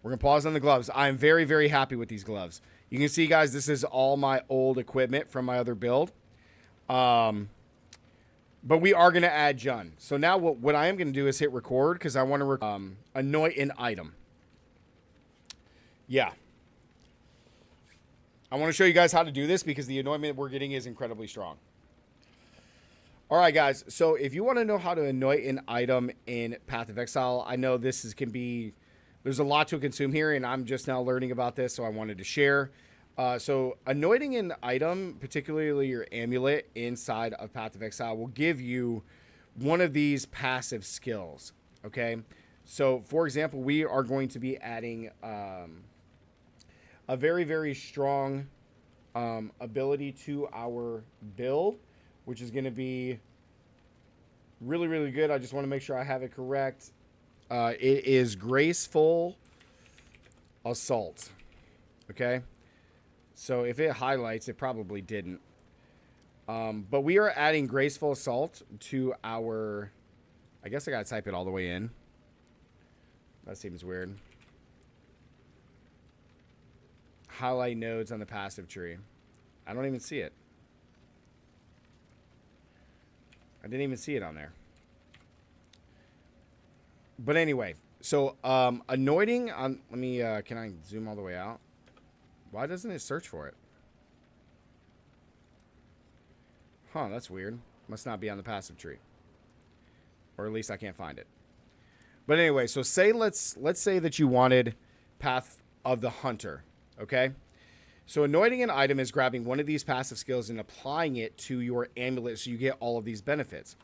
We're going to pause on the gloves. I'm very, very happy with these gloves. You can see, guys, this is all my old equipment from my other build. But we are going to add Jun. So now what I am going to do is hit record because I want to anoint an item. Yeah. I want to show you guys how to do this because the anointment we're getting is incredibly strong. All right, guys. So if you want to know how to anoint an item in Path of Exile, I know this can be... There's a lot to consume here, and I'm just now learning about this, so I wanted to share. So anointing an item, particularly your amulet inside of Path of Exile, will give you one of these passive skills, okay? So, for example, we are going to be adding a very, very strong ability to our build, which is going to be really, really good. I just want to make sure I have it correct. It is Graceful Assault. Okay. So if it highlights, it probably didn't. But we are adding Graceful Assault to our... I guess I got to type it all the way in. That seems weird. Highlight nodes on the passive tree. I don't even see it. I didn't even see it on there. But anyway, so anointing on... Let me... can I zoom all the way out? Why doesn't it search for it? Huh, that's weird. Must not be on the passive tree. Or at least I can't find it. But anyway, so say let's say that you wanted Path of the Hunter, okay? So anointing an item is grabbing one of these passive skills and applying it to your amulet so you get all of these benefits.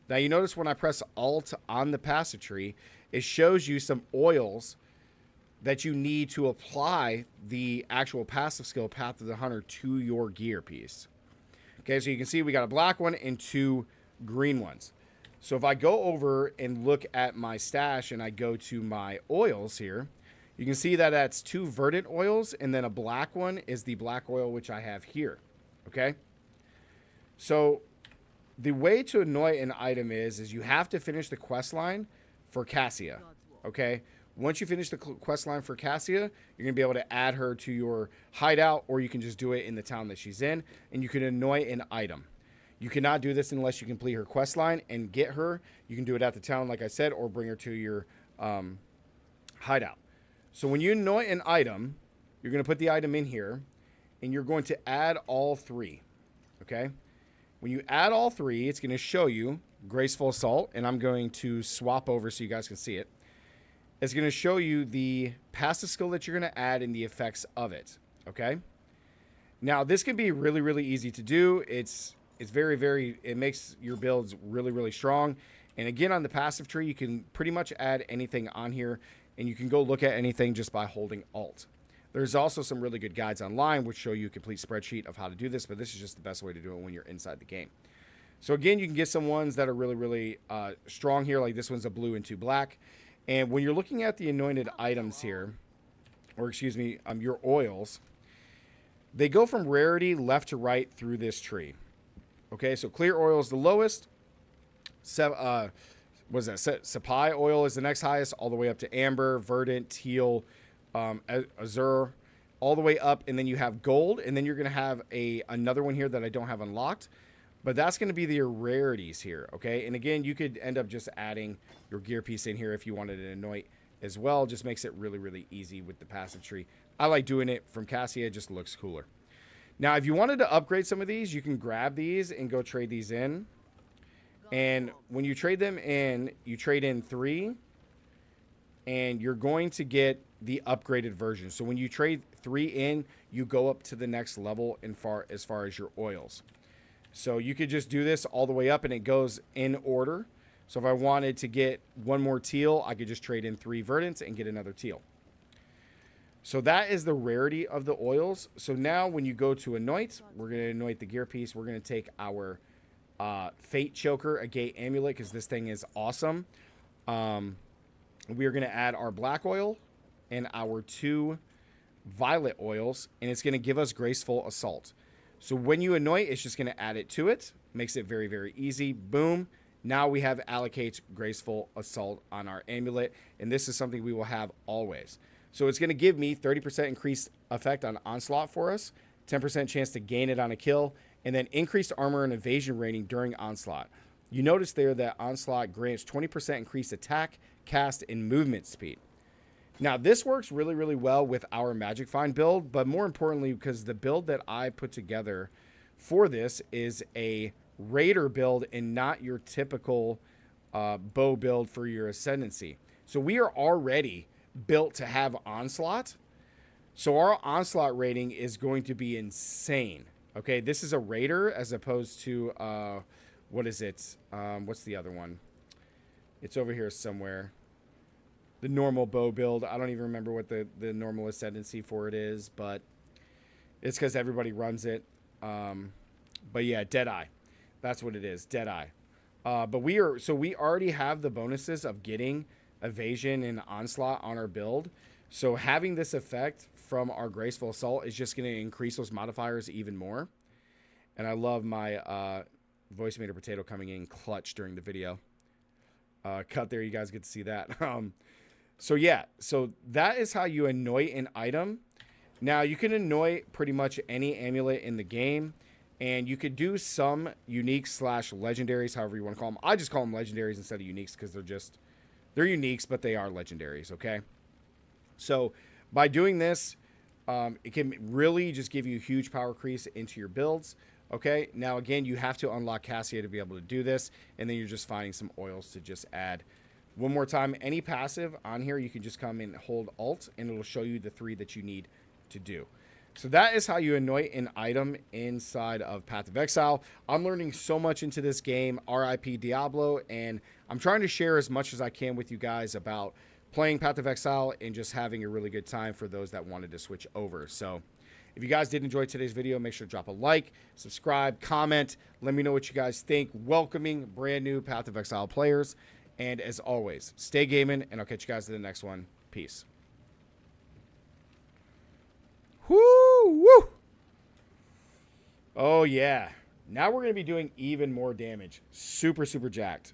Now you notice when I press Alt on the passive tree, it shows you some oils that you need to apply the actual passive skill Path of the Hunter to your gear piece. Okay, so you can see we got a black one and 2 green ones. So if I go over and look at my stash and I go to my oils here, you can see that that's 2 verdant oils and then a black one is the black oil which I have here. Okay, so the way to anoint an item is you have to finish the quest line for Cassia. Okay, once you finish the quest line for Cassia, you're going to be able to add her to your hideout, or you can just do it in the town that she's in, and you can anoint an item. You cannot do this unless you complete her quest line and get her. You can do it at the town, like I said, or bring her to your hideout. So when you anoint an item, you're going to put the item in here, and you're going to add all 3. Okay? When you add all 3, it's going to show you Graceful Assault, and I'm going to swap over so you guys can see it. It's going to show you the passive skill that you're going to add and the effects of it. Okay? Now, this can be really, really easy to do. It's very, very... It makes your builds really, really strong. And again, on the passive tree, you can pretty much add anything on here, and you can go look at anything just by holding Alt. There's also some really good guides online which show you a complete spreadsheet of how to do this, but this is just the best way to do it when you're inside the game. So again, you can get some ones that are really, really strong here, like this one's a blue and 2 black. And when you're looking at the anointed items here, or excuse me, your oils, they go from rarity left to right through this tree. Okay, so clear oil is the lowest. Sapai oil is the next highest, all the way up to amber, verdant, teal, azure, all the way up, and then you have gold, and then you're going to have another one here that I don't have unlocked, but that's going to be your rarities here. Okay, and again, you could end up just adding your gear piece in here if you wanted to anoint as well. Just makes it really, really easy with the passive tree. I like doing it from Cassia. It just looks cooler. Now, if you wanted to upgrade some of these, you can grab these and go trade these in. And when you trade them in, you trade in 3, and you're going to get the upgraded version. So when you trade 3 in, you go up to the next level as far as your oils. So you could just do this all the way up, and it goes in order. So if I wanted to get 1 more teal, I could just trade in 3 verdants and get another teal. So that is the rarity of the oils. So now when you go to anoint, we're going to anoint the gear piece. We're going to take our Fate Choker, a Gate Amulet, because this thing is awesome. We are going to add our black oil and our 2 violet oils, and it's going to give us Graceful Assault. So when you anoint, it's just going to add it to it. Makes it very, very easy. Boom. Now we have Allocate Graceful Assault on our amulet, and this is something we will have always. So it's going to give me 30% increased effect on Onslaught for us, 10% chance to gain it on a kill, and then increased armor and evasion rating during Onslaught. You notice there that Onslaught grants 20% increased attack, cast, and movement speed. Now, this works really, really well with our Magic Find build, but more importantly, because the build that I put together for this is a Raider build and not your typical bow build for your Ascendancy. So we are already built to have Onslaught. So our Onslaught rating is going to be insane. Okay, this is a Raider as opposed to, what is it? What's the other one? It's over here somewhere. The normal bow build. I don't even remember what the normal Ascendancy for it is, but it's because everybody runs it. But yeah, Deadeye. That's what it is, Deadeye. But we already have the bonuses of getting Evasion and Onslaught on our build. So having this effect from our Graceful Assault is just going to increase those modifiers even more. And I love my Voice Meter Potato coming in clutch during the video. Cut there, you guys get to see that. So yeah, so that is how you anoint an item. Now you can anoint pretty much any amulet in the game, and you could do some unique / legendaries, however you want to call them. I just call them legendaries instead of uniques because they're uniques, but they are legendaries. Okay. So by doing this, it can really just give you a huge power increase into your builds. Okay. Now again, you have to unlock Cassia to be able to do this, and then you're just finding some oils to just add. One more time, any passive on here, you can just come and hold Alt, and it'll show you the 3 that you need to do. So that is how you anoint an item inside of Path of Exile. I'm learning so much into this game, RIP Diablo, and I'm trying to share as much as I can with you guys about playing Path of Exile and just having a really good time for those that wanted to switch over. So if you guys did enjoy today's video, make sure to drop a like, subscribe, comment. Let me know what you guys think. Welcoming brand new Path of Exile players. And as always, stay gaming, and I'll catch you guys in the next one. Peace. Woo! Woo! Oh, yeah. Now we're going to be doing even more damage. Super, super jacked.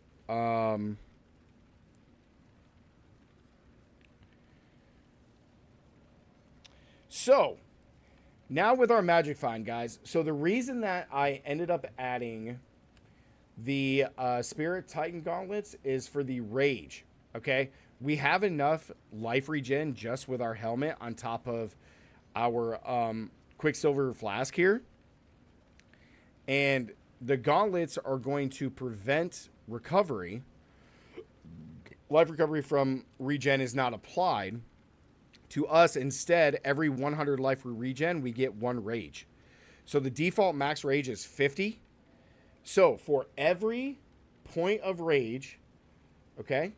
So, now with our Magic Find, guys. So the reason that I ended up adding the Spirit Titan Gauntlets is for the Rage, okay? We have enough life regen just with our helmet on top of our Quicksilver Flask here. And the Gauntlets are going to prevent recovery. Life recovery from regen is not applied to us. Instead, every 100 life regen, we get 1 Rage. So the default max Rage is 50. So for every point of Rage, okay,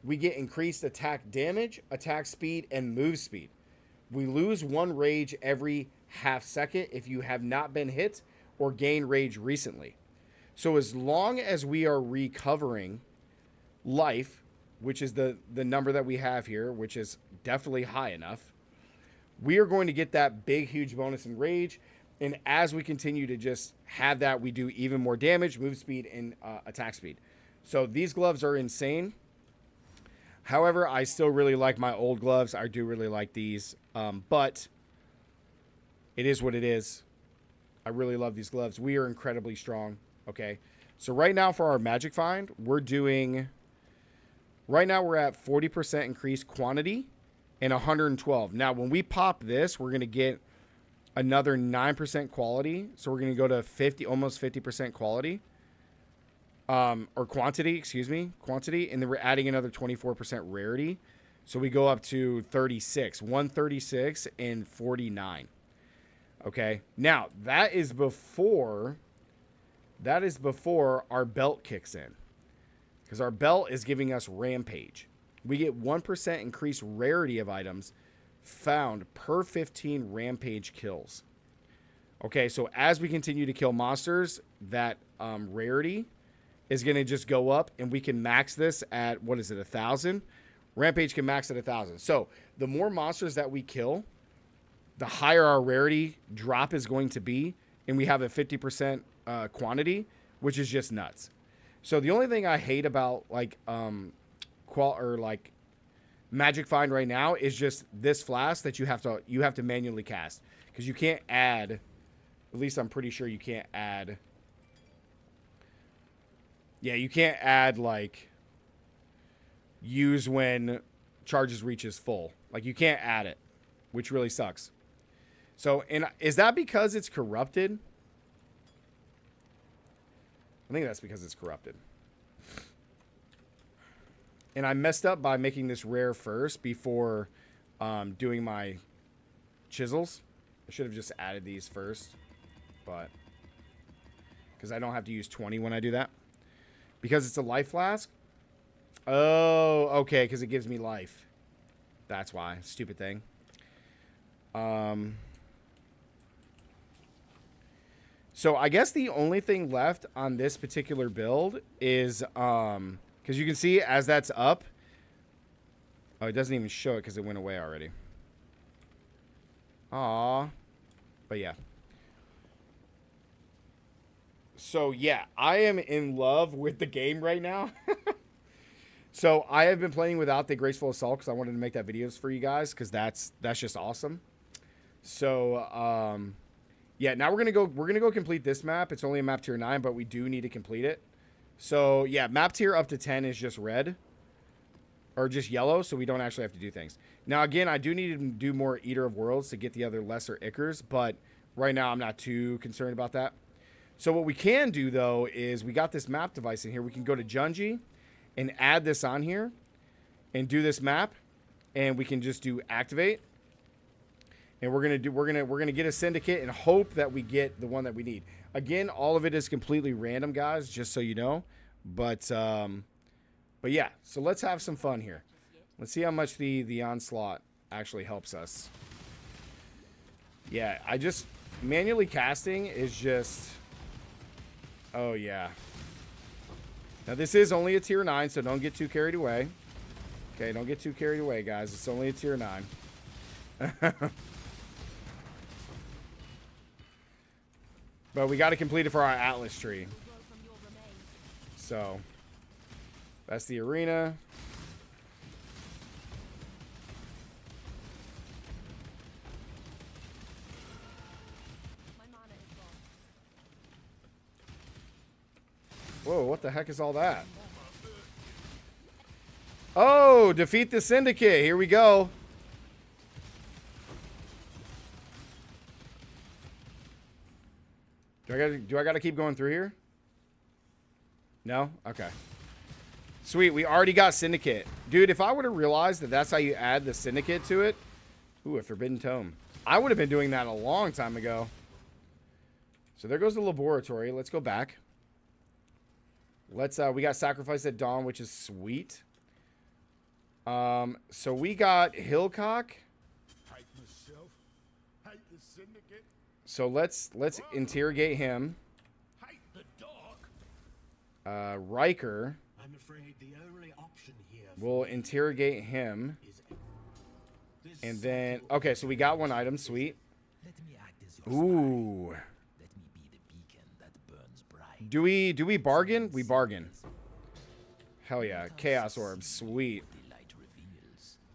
we get increased attack damage, attack speed, and move speed. We lose 1 Rage every half second if you have not been hit or gained Rage recently. So as long as we are recovering life, which is the number that we have here, which is definitely high enough, we are going to get that big, huge bonus in Rage. And as we continue to just have that, we do even more damage, move speed, and attack speed. So these gloves are insane. However, I still really like my old gloves. I do really like these. But it is what it is. I really love these gloves. We are incredibly strong. Okay. So right now for our Magic Find, we're doing... Right now we're at 40% increased quantity and 112. Now, when we pop this, we're going to get another 9% quality. So we're going to go to 50, almost 50% quality. Or quantity, excuse me. Quantity. And then we're adding another 24% rarity. So we go up to 36. 136 and 49. Okay. Now, that is before our belt kicks in. Because our belt is giving us Rampage. We get 1% increased rarity of items, found per 15 rampage kills. Okay, so as we continue to kill monsters, that rarity is going to just go up, and we can max this at, what is it, 1,000? Rampage can max at 1,000. So the more monsters that we kill, the higher our rarity drop is going to be, and we have a 50% quantity, which is just nuts. So the only thing I hate about like Magic Find right now is just this flask that you have to manually cast, because you can't add. At least I'm pretty sure you can't add. Yeah, you can't add like use when charges reaches full. Like you can't add it, which really sucks. So, and is that because it's corrupted? I think that's because it's corrupted. And I messed up by making this rare first before doing my chisels. I should have just added these first, but because I don't have to use 20 when I do that. Because it's a life flask. Oh, okay, because it gives me life. That's why. Stupid thing. So I guess the only thing left on this particular build is, because you can see as that's up. Oh, it doesn't even show it because it went away already. Aw. But yeah. So yeah, I am in love with the game right now. So I have been playing without the Graceful Assault because I wanted to make that videos for you guys, because that's just awesome. So yeah, now we're gonna go complete this map. It's only a map tier 9, but we do need to complete it. So yeah, map tier up to 10 is just red. Or just yellow, so we don't actually have to do things. Now again, I do need to do more Eater of Worlds to get the other lesser Ickers, but right now I'm not too concerned about that. So what we can do though is we got this map device in here. We can go to Junji and add this on here and do this map, and we can just do activate. And we're gonna get a syndicate and hope that we get the one that we need. Again, all of it is completely random, guys, just so you know. But yeah, so let's have some fun here. Let's see how much the onslaught actually helps us. Yeah, I just manually casting is just, oh yeah. Now this is only a tier 9, so don't get too carried away. Okay, don't get too carried away, guys. It's only a tier 9. But we got to complete it for our Atlas tree. So that's the arena. Whoa, what the heck is all that? Oh, defeat the syndicate. Here we go. Do I gotta keep going through here? No? Okay. Sweet, we already got syndicate. Dude, if I would have realized that that's how you add the syndicate to it. Ooh, a forbidden tome. I would have been doing that a long time ago. So there goes the laboratory. Let's go back. Let's we got sacrifice at dawn, which is sweet. So we got Hillcock. So let's interrogate him. Riker. I'm afraid the only option here. We'll interrogate him. And then okay, so we got one item, sweet. Ooh. Do we bargain? We bargain. Hell yeah. Chaos Orb. Sweet.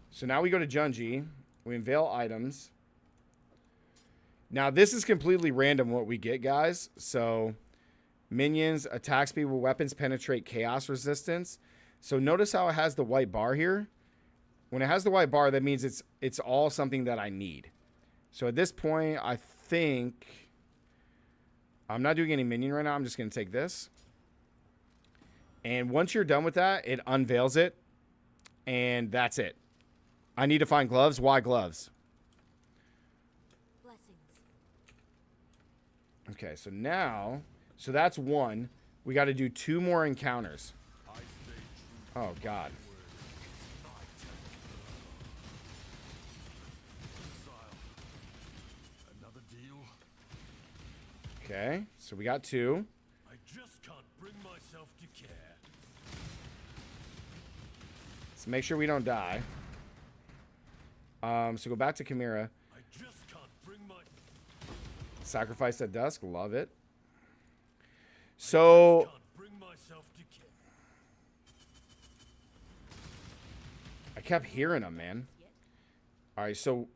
So now we go to Junji. We unveil items. Now this is completely random what we get, guys. So minions, attack speed with weapons, penetrate chaos resistance. So notice how it has the white bar here. When it has the white bar, that means it's all something that I need. So at this point, I think I'm not doing any minion right now. I'm just going to take this. And once you're done with that, it unveils it. And that's it. I need to find gloves. Why gloves? Blessings. Okay, so now, so that's one. We got to do 2 more encounters. Oh, God. Okay, so we got 2. I just can't bring myself to care. Let's make sure we don't die. So go back to Chimera. I just can't bring my Sacrifice at dusk. Love it. So can't bring myself to care. I kept hearing him, man. All right, so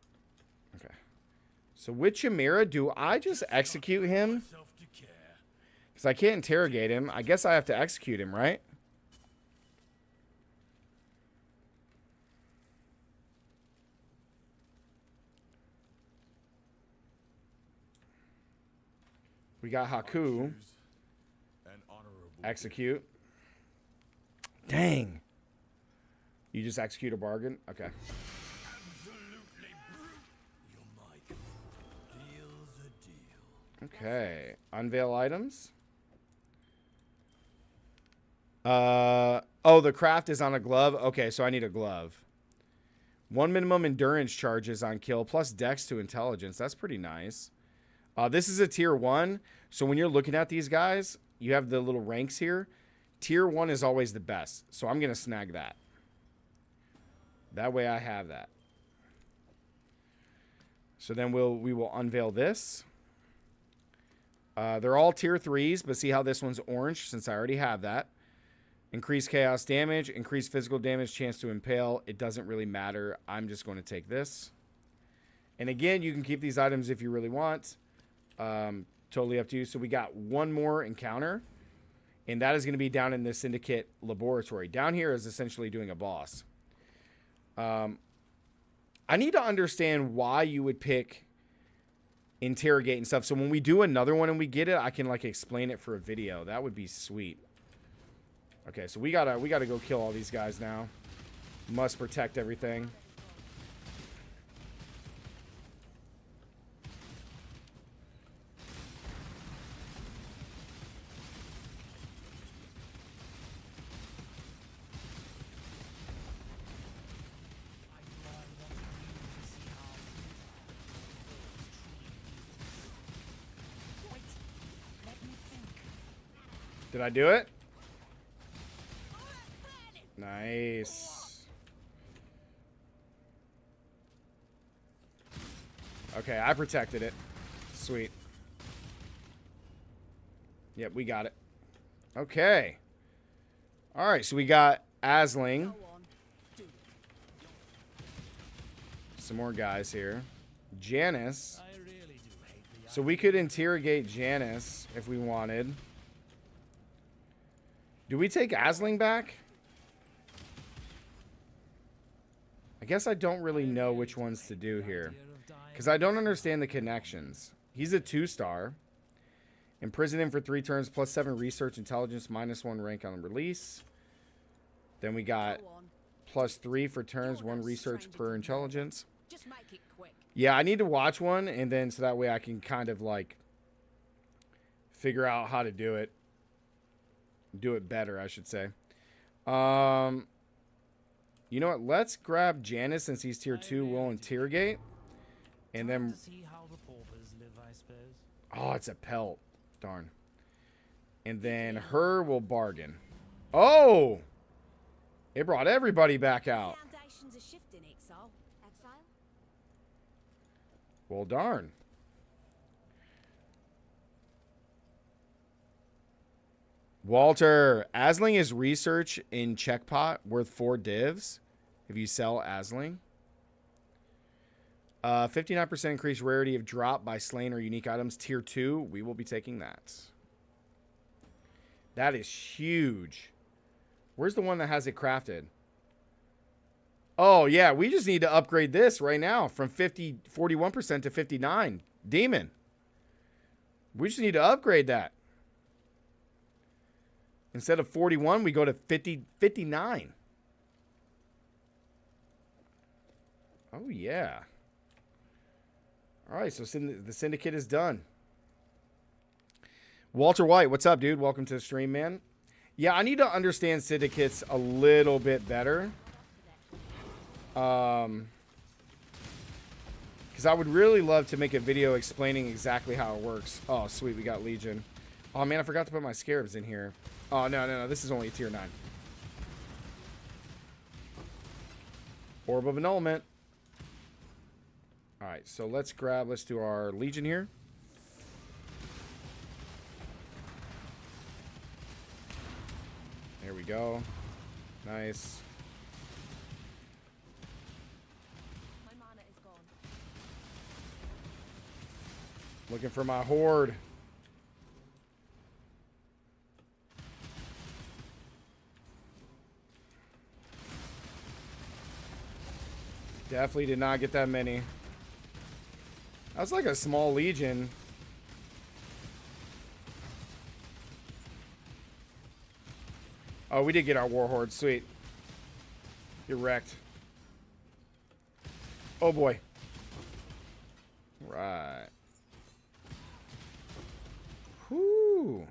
okay. So with Chimera, do I just execute him? Myself to care. Because I can't interrogate him. I guess I have to execute him, right? We got Haku. An honorable Execute. Dang. You just execute a bargain? Okay. absolutely brute. Your mic deals a deal. Okay. Unveil items. Oh, the craft is on a glove. Okay, so I need a glove. 1 minimum endurance charges on kill plus dex to intelligence. That's pretty nice. This is a tier 1. So when you're looking at these guys, you have the little ranks here. Tier 1 is always the best. So I'm going to snag that. That way I have that. So then we will unveil this. They're all tier 3s, but see how this one's orange since I already have that. Increase chaos damage, increase physical damage, chance to impale. It doesn't really matter. I'm just going to take this. And again, you can keep these items if you really want. Totally up to you. So we got one more encounter, and that is going to be down in the Syndicate laboratory. Down here is essentially doing a boss. I need to understand why you would pick interrogate and stuff. So when we do another one and we get it, I can like explain it for a video. That would be sweet. Okay, so we gotta go kill all these guys now. Must protect everything. Did I do it? Nice. Okay, I protected it. Sweet. Yep, we got it. Okay. All right, so we got Asling. Some more guys here. Janice. So we could interrogate Janice if we wanted. Do we take Asling back? I guess I don't really know which ones to do here. Because I don't understand the connections. He's a 2-star. Imprison him for 3 turns, plus 7 research intelligence, -1 rank on release. Then we got plus 3 for turns, 1 research per intelligence. Just make it quick. Yeah, I need to watch one, and then so that way I can kind of like figure out how to do it. Do it better, I should say. You know what? Let's grab Janice since he's tier 2. We'll interrogate. And then... Oh, it's a pelt. Darn. And then her will bargain. Oh! It brought everybody back out. Foundations are shifting, Exile. Exile? Well, darn. Walter, Asling is research in Checkpot worth 4 divs if you sell Asling. 59% increased rarity of drop by slain or unique items. Tier 2, we will be taking that. That is huge. Where's the one that has it crafted? Oh, yeah, we just need to upgrade this right now from 41% to 59. Demon. We just need to upgrade that. Instead of 41, we go to 59. Oh, yeah. All right, so the Syndicate is done. Walter White, what's up, dude? Welcome to the stream, man. Yeah, I need to understand Syndicates a little bit better. Because I would really love to make a video explaining exactly how it works. Oh, sweet. We got Legion. Oh, man, I forgot to put my Scarabs in here. Oh, no. This is only a tier 9. Orb of Annulment. Alright, so let's do our Legion here. There we go. Nice. My mana is gone. Looking for my horde. Definitely did not get that many. That's like a small Legion. Oh, we did get our Warhorde. Sweet. You're wrecked. Oh, boy. Right. Whoo.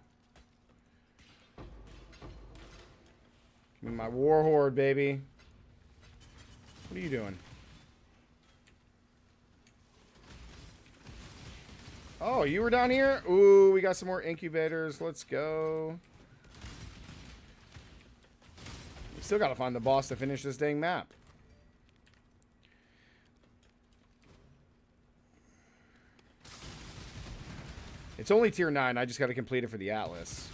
Give me my Warhorde, baby. What are you doing? Oh, you were down here? Ooh, we got some more incubators. Let's go. We still got to find the boss to finish this dang map. It's only tier 9. I just got to complete it for the Atlas.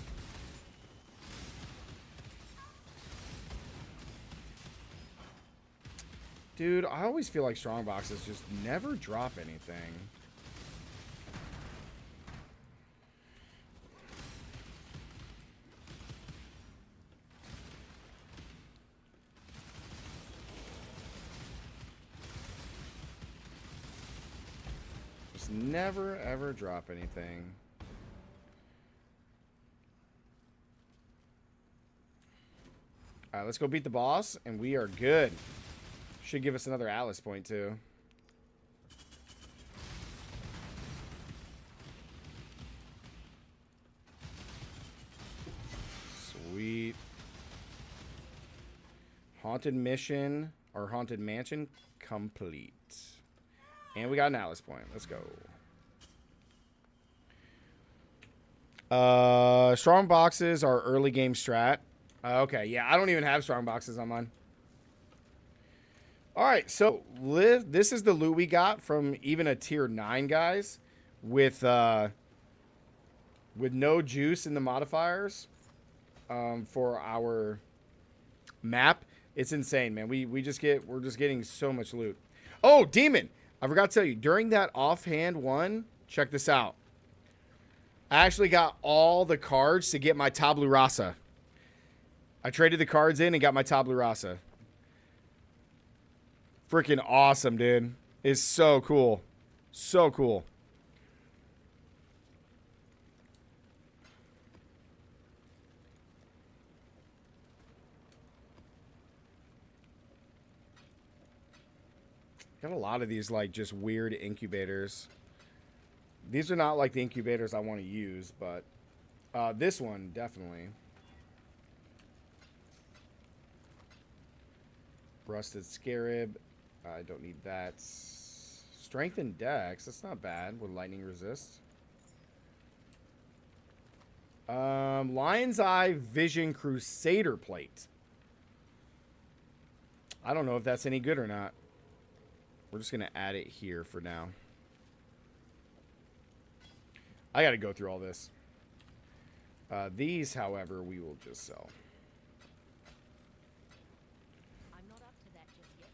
Dude, I always feel like strong boxes just never drop anything. Just never ever drop anything. Alright, let's go beat the boss, and we are good. Should give us another Atlas point, too. Sweet. Haunted mission, or Haunted Mansion, complete. And we got an Atlas point. Let's go. Strong boxes are early game strat. Okay, yeah, I don't even have strong boxes on mine. Alright, so this is the loot we got from even a tier 9, guys. With no juice in the modifiers for our map. It's insane, man. We're just getting so much loot. Oh, Demon! I forgot to tell you, during that offhand one, check this out. I actually got all the cards to get my Tabula Rasa. I traded the cards in and got my Tabula Rasa. Freaking awesome, dude. It's so cool. So cool. Got a lot of these, like, just weird incubators. These are not, like, the incubators I want to use, but this one, definitely. Rusted Scarab. I don't need that. Strength and Dex. That's not bad with lightning resist. Lion's Eye Vision Crusader Plate. I don't know if that's any good or not. We're just going to add it here for now. I got to go through all this. These, however, we will just sell. I'm not up to that just yet.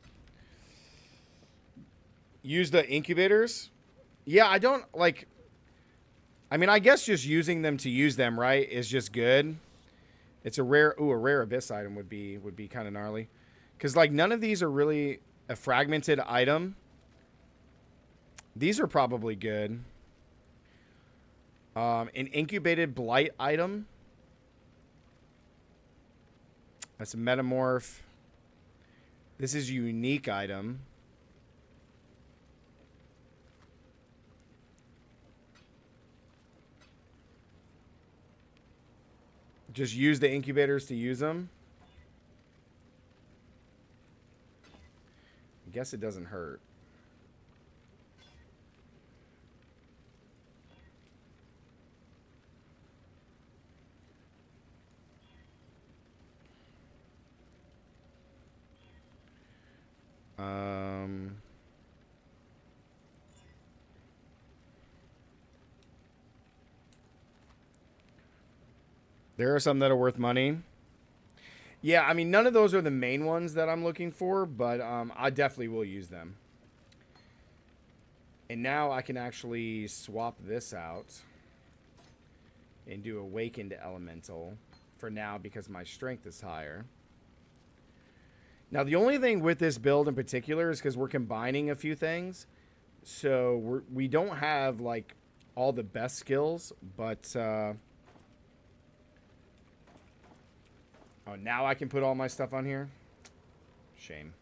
Use the incubators? Yeah, I don't, like... I mean, I guess just using them to use them, right, is just good. It's a rare... Ooh, a rare Abyss item would be kind of gnarly. Because, like, none of these are really a fragmented item. These are probably good. An incubated blight item. That's a metamorph. This is a unique item. Just use the incubators to use them. I guess it doesn't hurt. There are some that are worth money. Yeah, I mean, none of those are the main ones that I'm looking for, but I definitely will use them. And now I can actually swap this out and do Awakened Elemental for now because my strength is higher. Now, the only thing with this build in particular is because we're combining a few things. So we don't have, like, all the best skills, but... oh, now I can put all my stuff on here? Shame.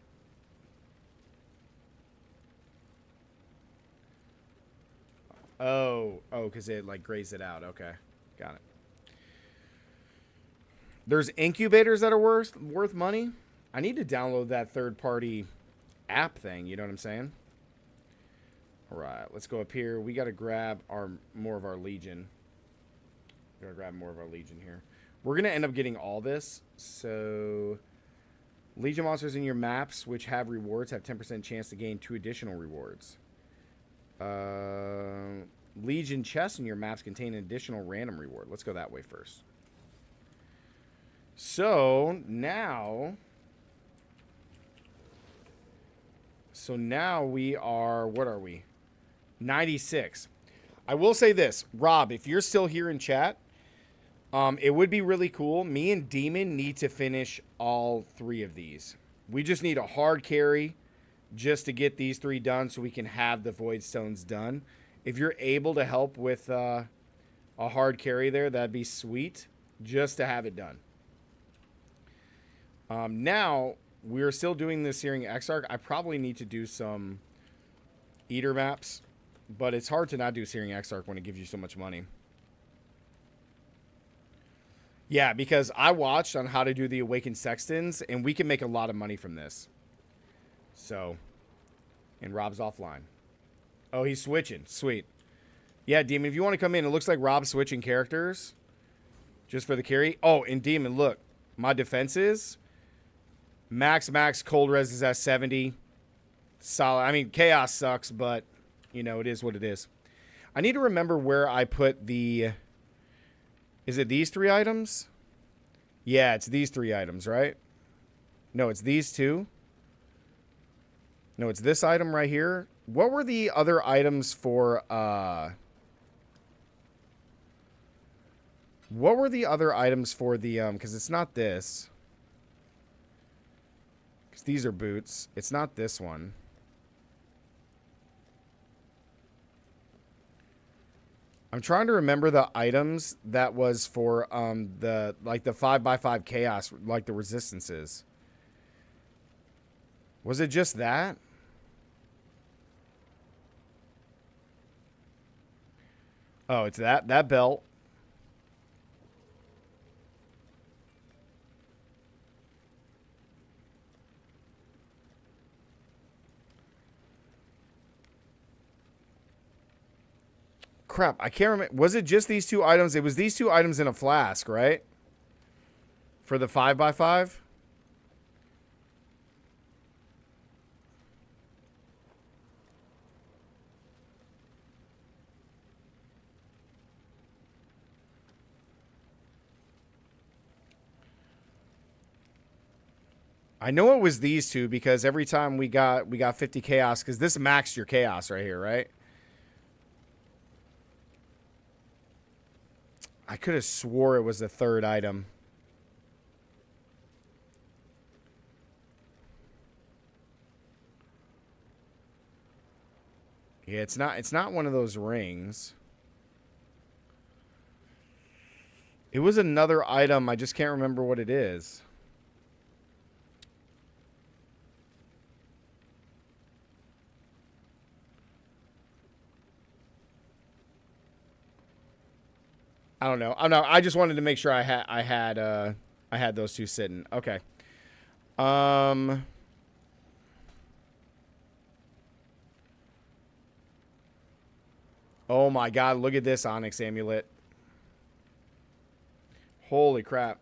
Oh, because it, like, grays it out. Okay, got it. There's incubators that are worth money. I need to download that third-party app thing. You know what I'm saying? All right, let's go up here. We got to grab more of our Legion. Got to grab more of our Legion here. We're going to end up getting all this. So, Legion monsters in your maps, which have rewards, have 10% chance to gain 2 additional rewards. Legion chests in your maps contain an additional random reward. Let's go that way first. So now we are, what are we? 96. I will say this, Rob, if you're still here in chat, it would be really cool. Me and Demon need to finish all 3 of these. We just need a hard carry just to get these 3 done so we can have the Void Stones done. If you're able to help with a hard carry there, that'd be sweet just to have it done. Now, we're still doing the Searing Exarch. I probably need to do some Eater maps, but it's hard to not do Searing Exarch when it gives you so much money. Yeah, because I watched on how to do the Awakened Sextons, and we can make a lot of money from this. So, and Rob's offline. Oh, he's switching. Sweet. Yeah, Demon, if you want to come in, it looks like Rob's switching characters just for the carry. Oh, and Demon, look, my defenses, max, cold res is at 70. Solid. I mean, chaos sucks, but, you know, it is what it is. I need to remember where I put the... Is it these 3 items? Yeah, it's these 3 items, right? No, it's these 2. No, it's this item right here. What were the other items for, what were the other items for the, because it's not this. Because these are boots. It's not this one. I'm trying to remember the items that was for, the 5x5 chaos, like the resistances. Was it just that? Oh, it's that belt. Crap, I can't remember. Was it just these 2 items? It was these 2 items in a flask, right? For the 5x5? I know it was these 2 because every time we got 50 chaos, because this maxed your chaos right here, right? I could have swore it was the 3rd item. Yeah, it's not one of those rings. It was another item, I just can't remember what it is. I don't know. I just wanted to make sure I had those 2 sitting. Okay. Oh my god, look at this Onyx amulet. Holy crap.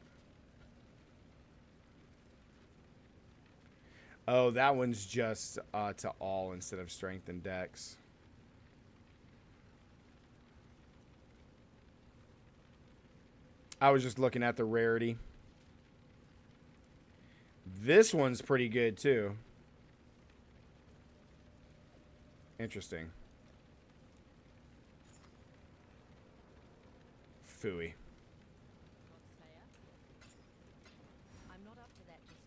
Oh, that one's just to all instead of strength and dex. I was just looking at the rarity. This one's pretty good too. Interesting. Phooey. I'm not up to that just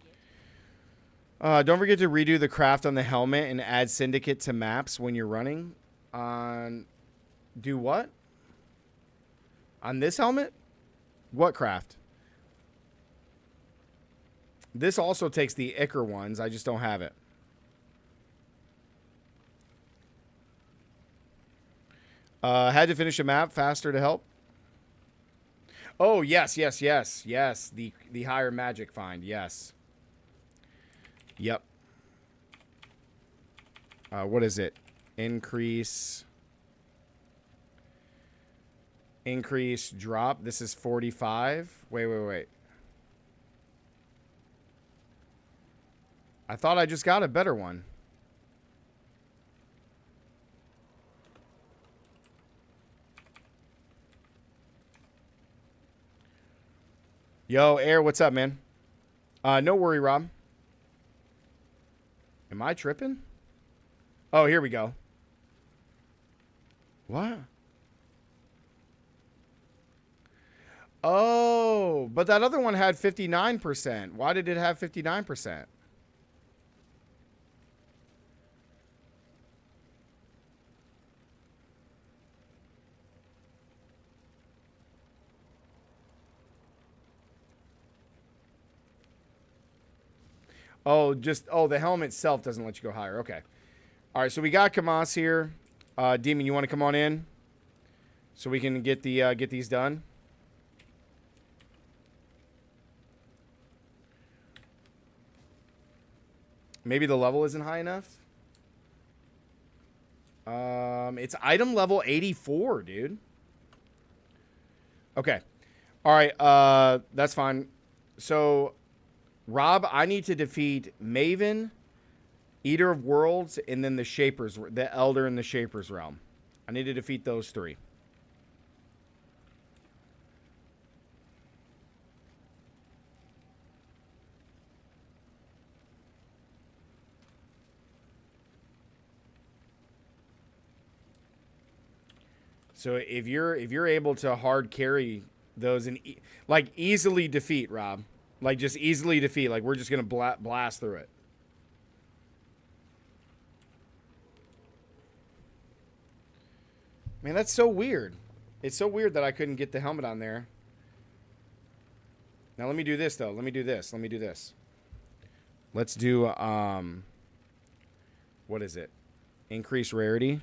yet. Don't forget to redo the craft on the helmet and add syndicate to maps when you're running. Do what? On this helmet? What craft? This also takes the Ichor ones. I just don't have it. Had to finish a map faster to help. Oh, yes, yes, yes, yes. The higher magic find, yes. Yep. What is it? Increase drop. This is 45. Wait. I thought I just got a better one. Yo, Air, what's up, man? No worry, Rob. Am I tripping? Oh, here we go. What? Oh, but that other one had 59%. Why did it have 59%? Oh, the helmet itself doesn't let you go higher. Okay. All right, so we got Kamas here. Demon, you want to come on in so we can get these done? Maybe the level isn't high enough. It's item level 84, dude. Okay. All right, that's fine. So, Rob, I need to defeat Maven, Eater of Worlds, and then the Elder in the Shaper's Realm. I need to defeat those three. So if you're able to hard carry those and like easily defeat, Rob, like just easily defeat, like we're just gonna blast through it. Man, that's so weird. It's so weird that I couldn't get the helmet on there. Now let me do this though. Let me do this. Let's do what is it? Increase rarity.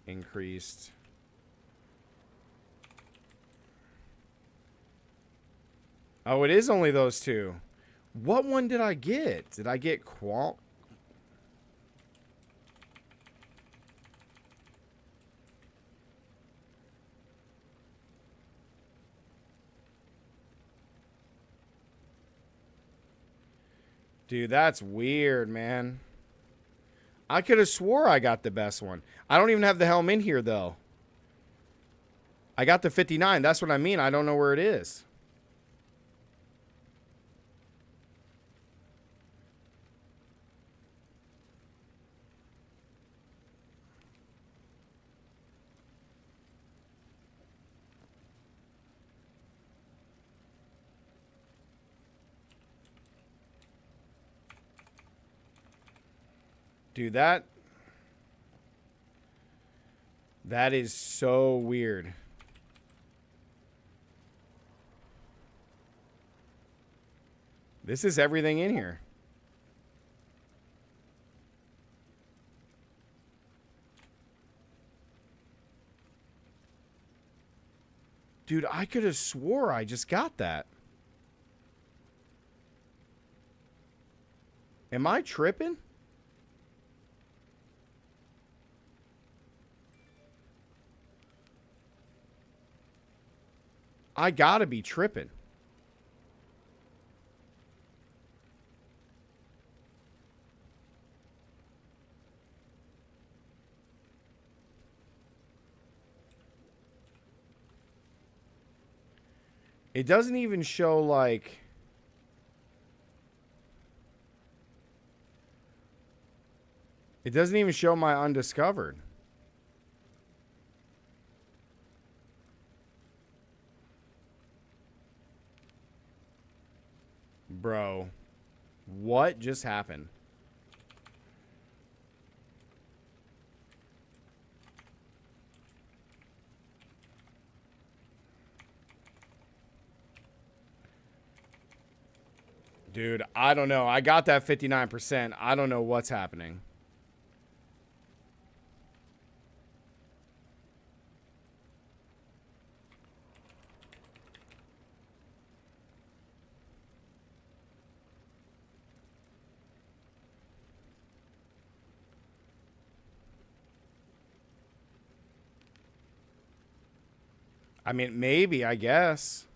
Increased. Oh, it is only those two. What one did I get? Did I get Qual? Dude, that's weird, man. I could have swore I got the best one. I don't even have the helm in here, though. I got the 59. That's what I mean. I don't know where it is. Dude, that is so weird. This is everything in here. Dude, I could have swore I just got that. Am I tripping? I gotta be tripping. It doesn't even show, like... It doesn't even show my undiscovered. Bro. What just happened? Dude, I don't know. I got that 59%. I don't know what's happening. I mean, maybe, I guess.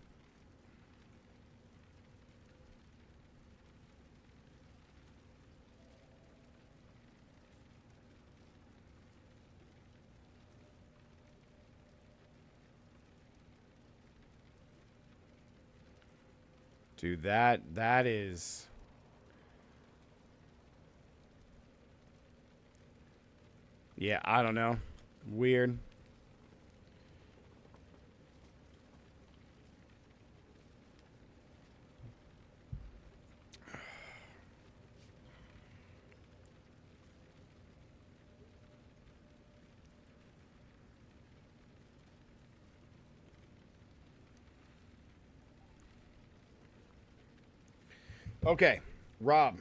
Dude, that is... Yeah, I don't know. Weird. Okay, Rob.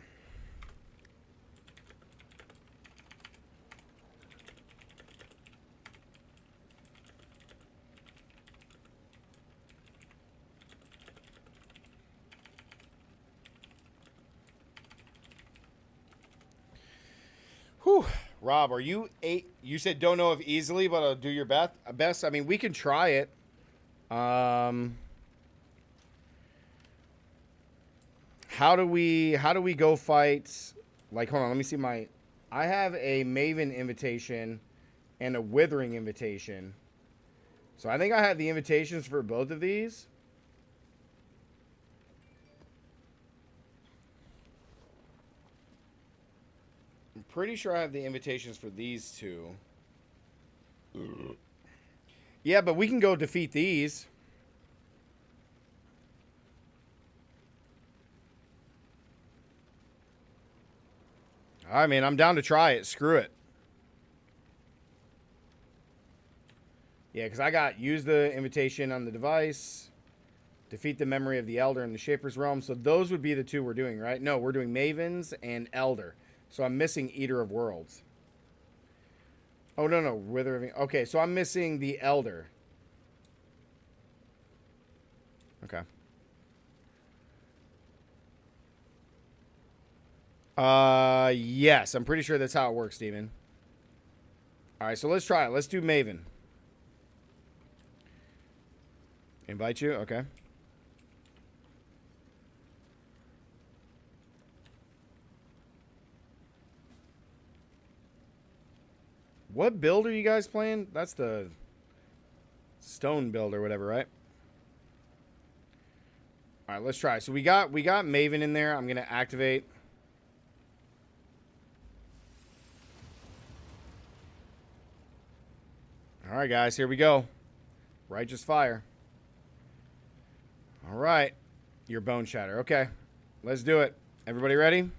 Whew. Rob, are you 8? You said don't know if easily, but I'll do your best. I mean, we can try it. How do we go fight? Like, hold on, let me see my... I have a Maven invitation and a Withering invitation. So I think I have the invitations for both of these. I'm pretty sure I have the invitations for these two. Yeah, but we can go defeat these. I mean, I'm down to try it. Screw it. Yeah, because I got use the invitation on the device, defeat the memory of the Elder in the Shaper's Realm. So those would be the two we're doing, right? No, we're doing Mavens and Elder. So I'm missing Eater of Worlds. Oh, no, Withering. Okay, so I'm missing the Elder. Okay. Yes, I'm pretty sure that's how it works, Steven. All right, so let's try it. Let's do Maven. Invite you? Okay. What build are you guys playing? That's the stone build or whatever, right? All right, let's try. So we got Maven in there. I'm going to activate. All right, guys, here we go. Righteous Fire. All right. Your Bone Shatter. Okay. Let's do it. Everybody ready?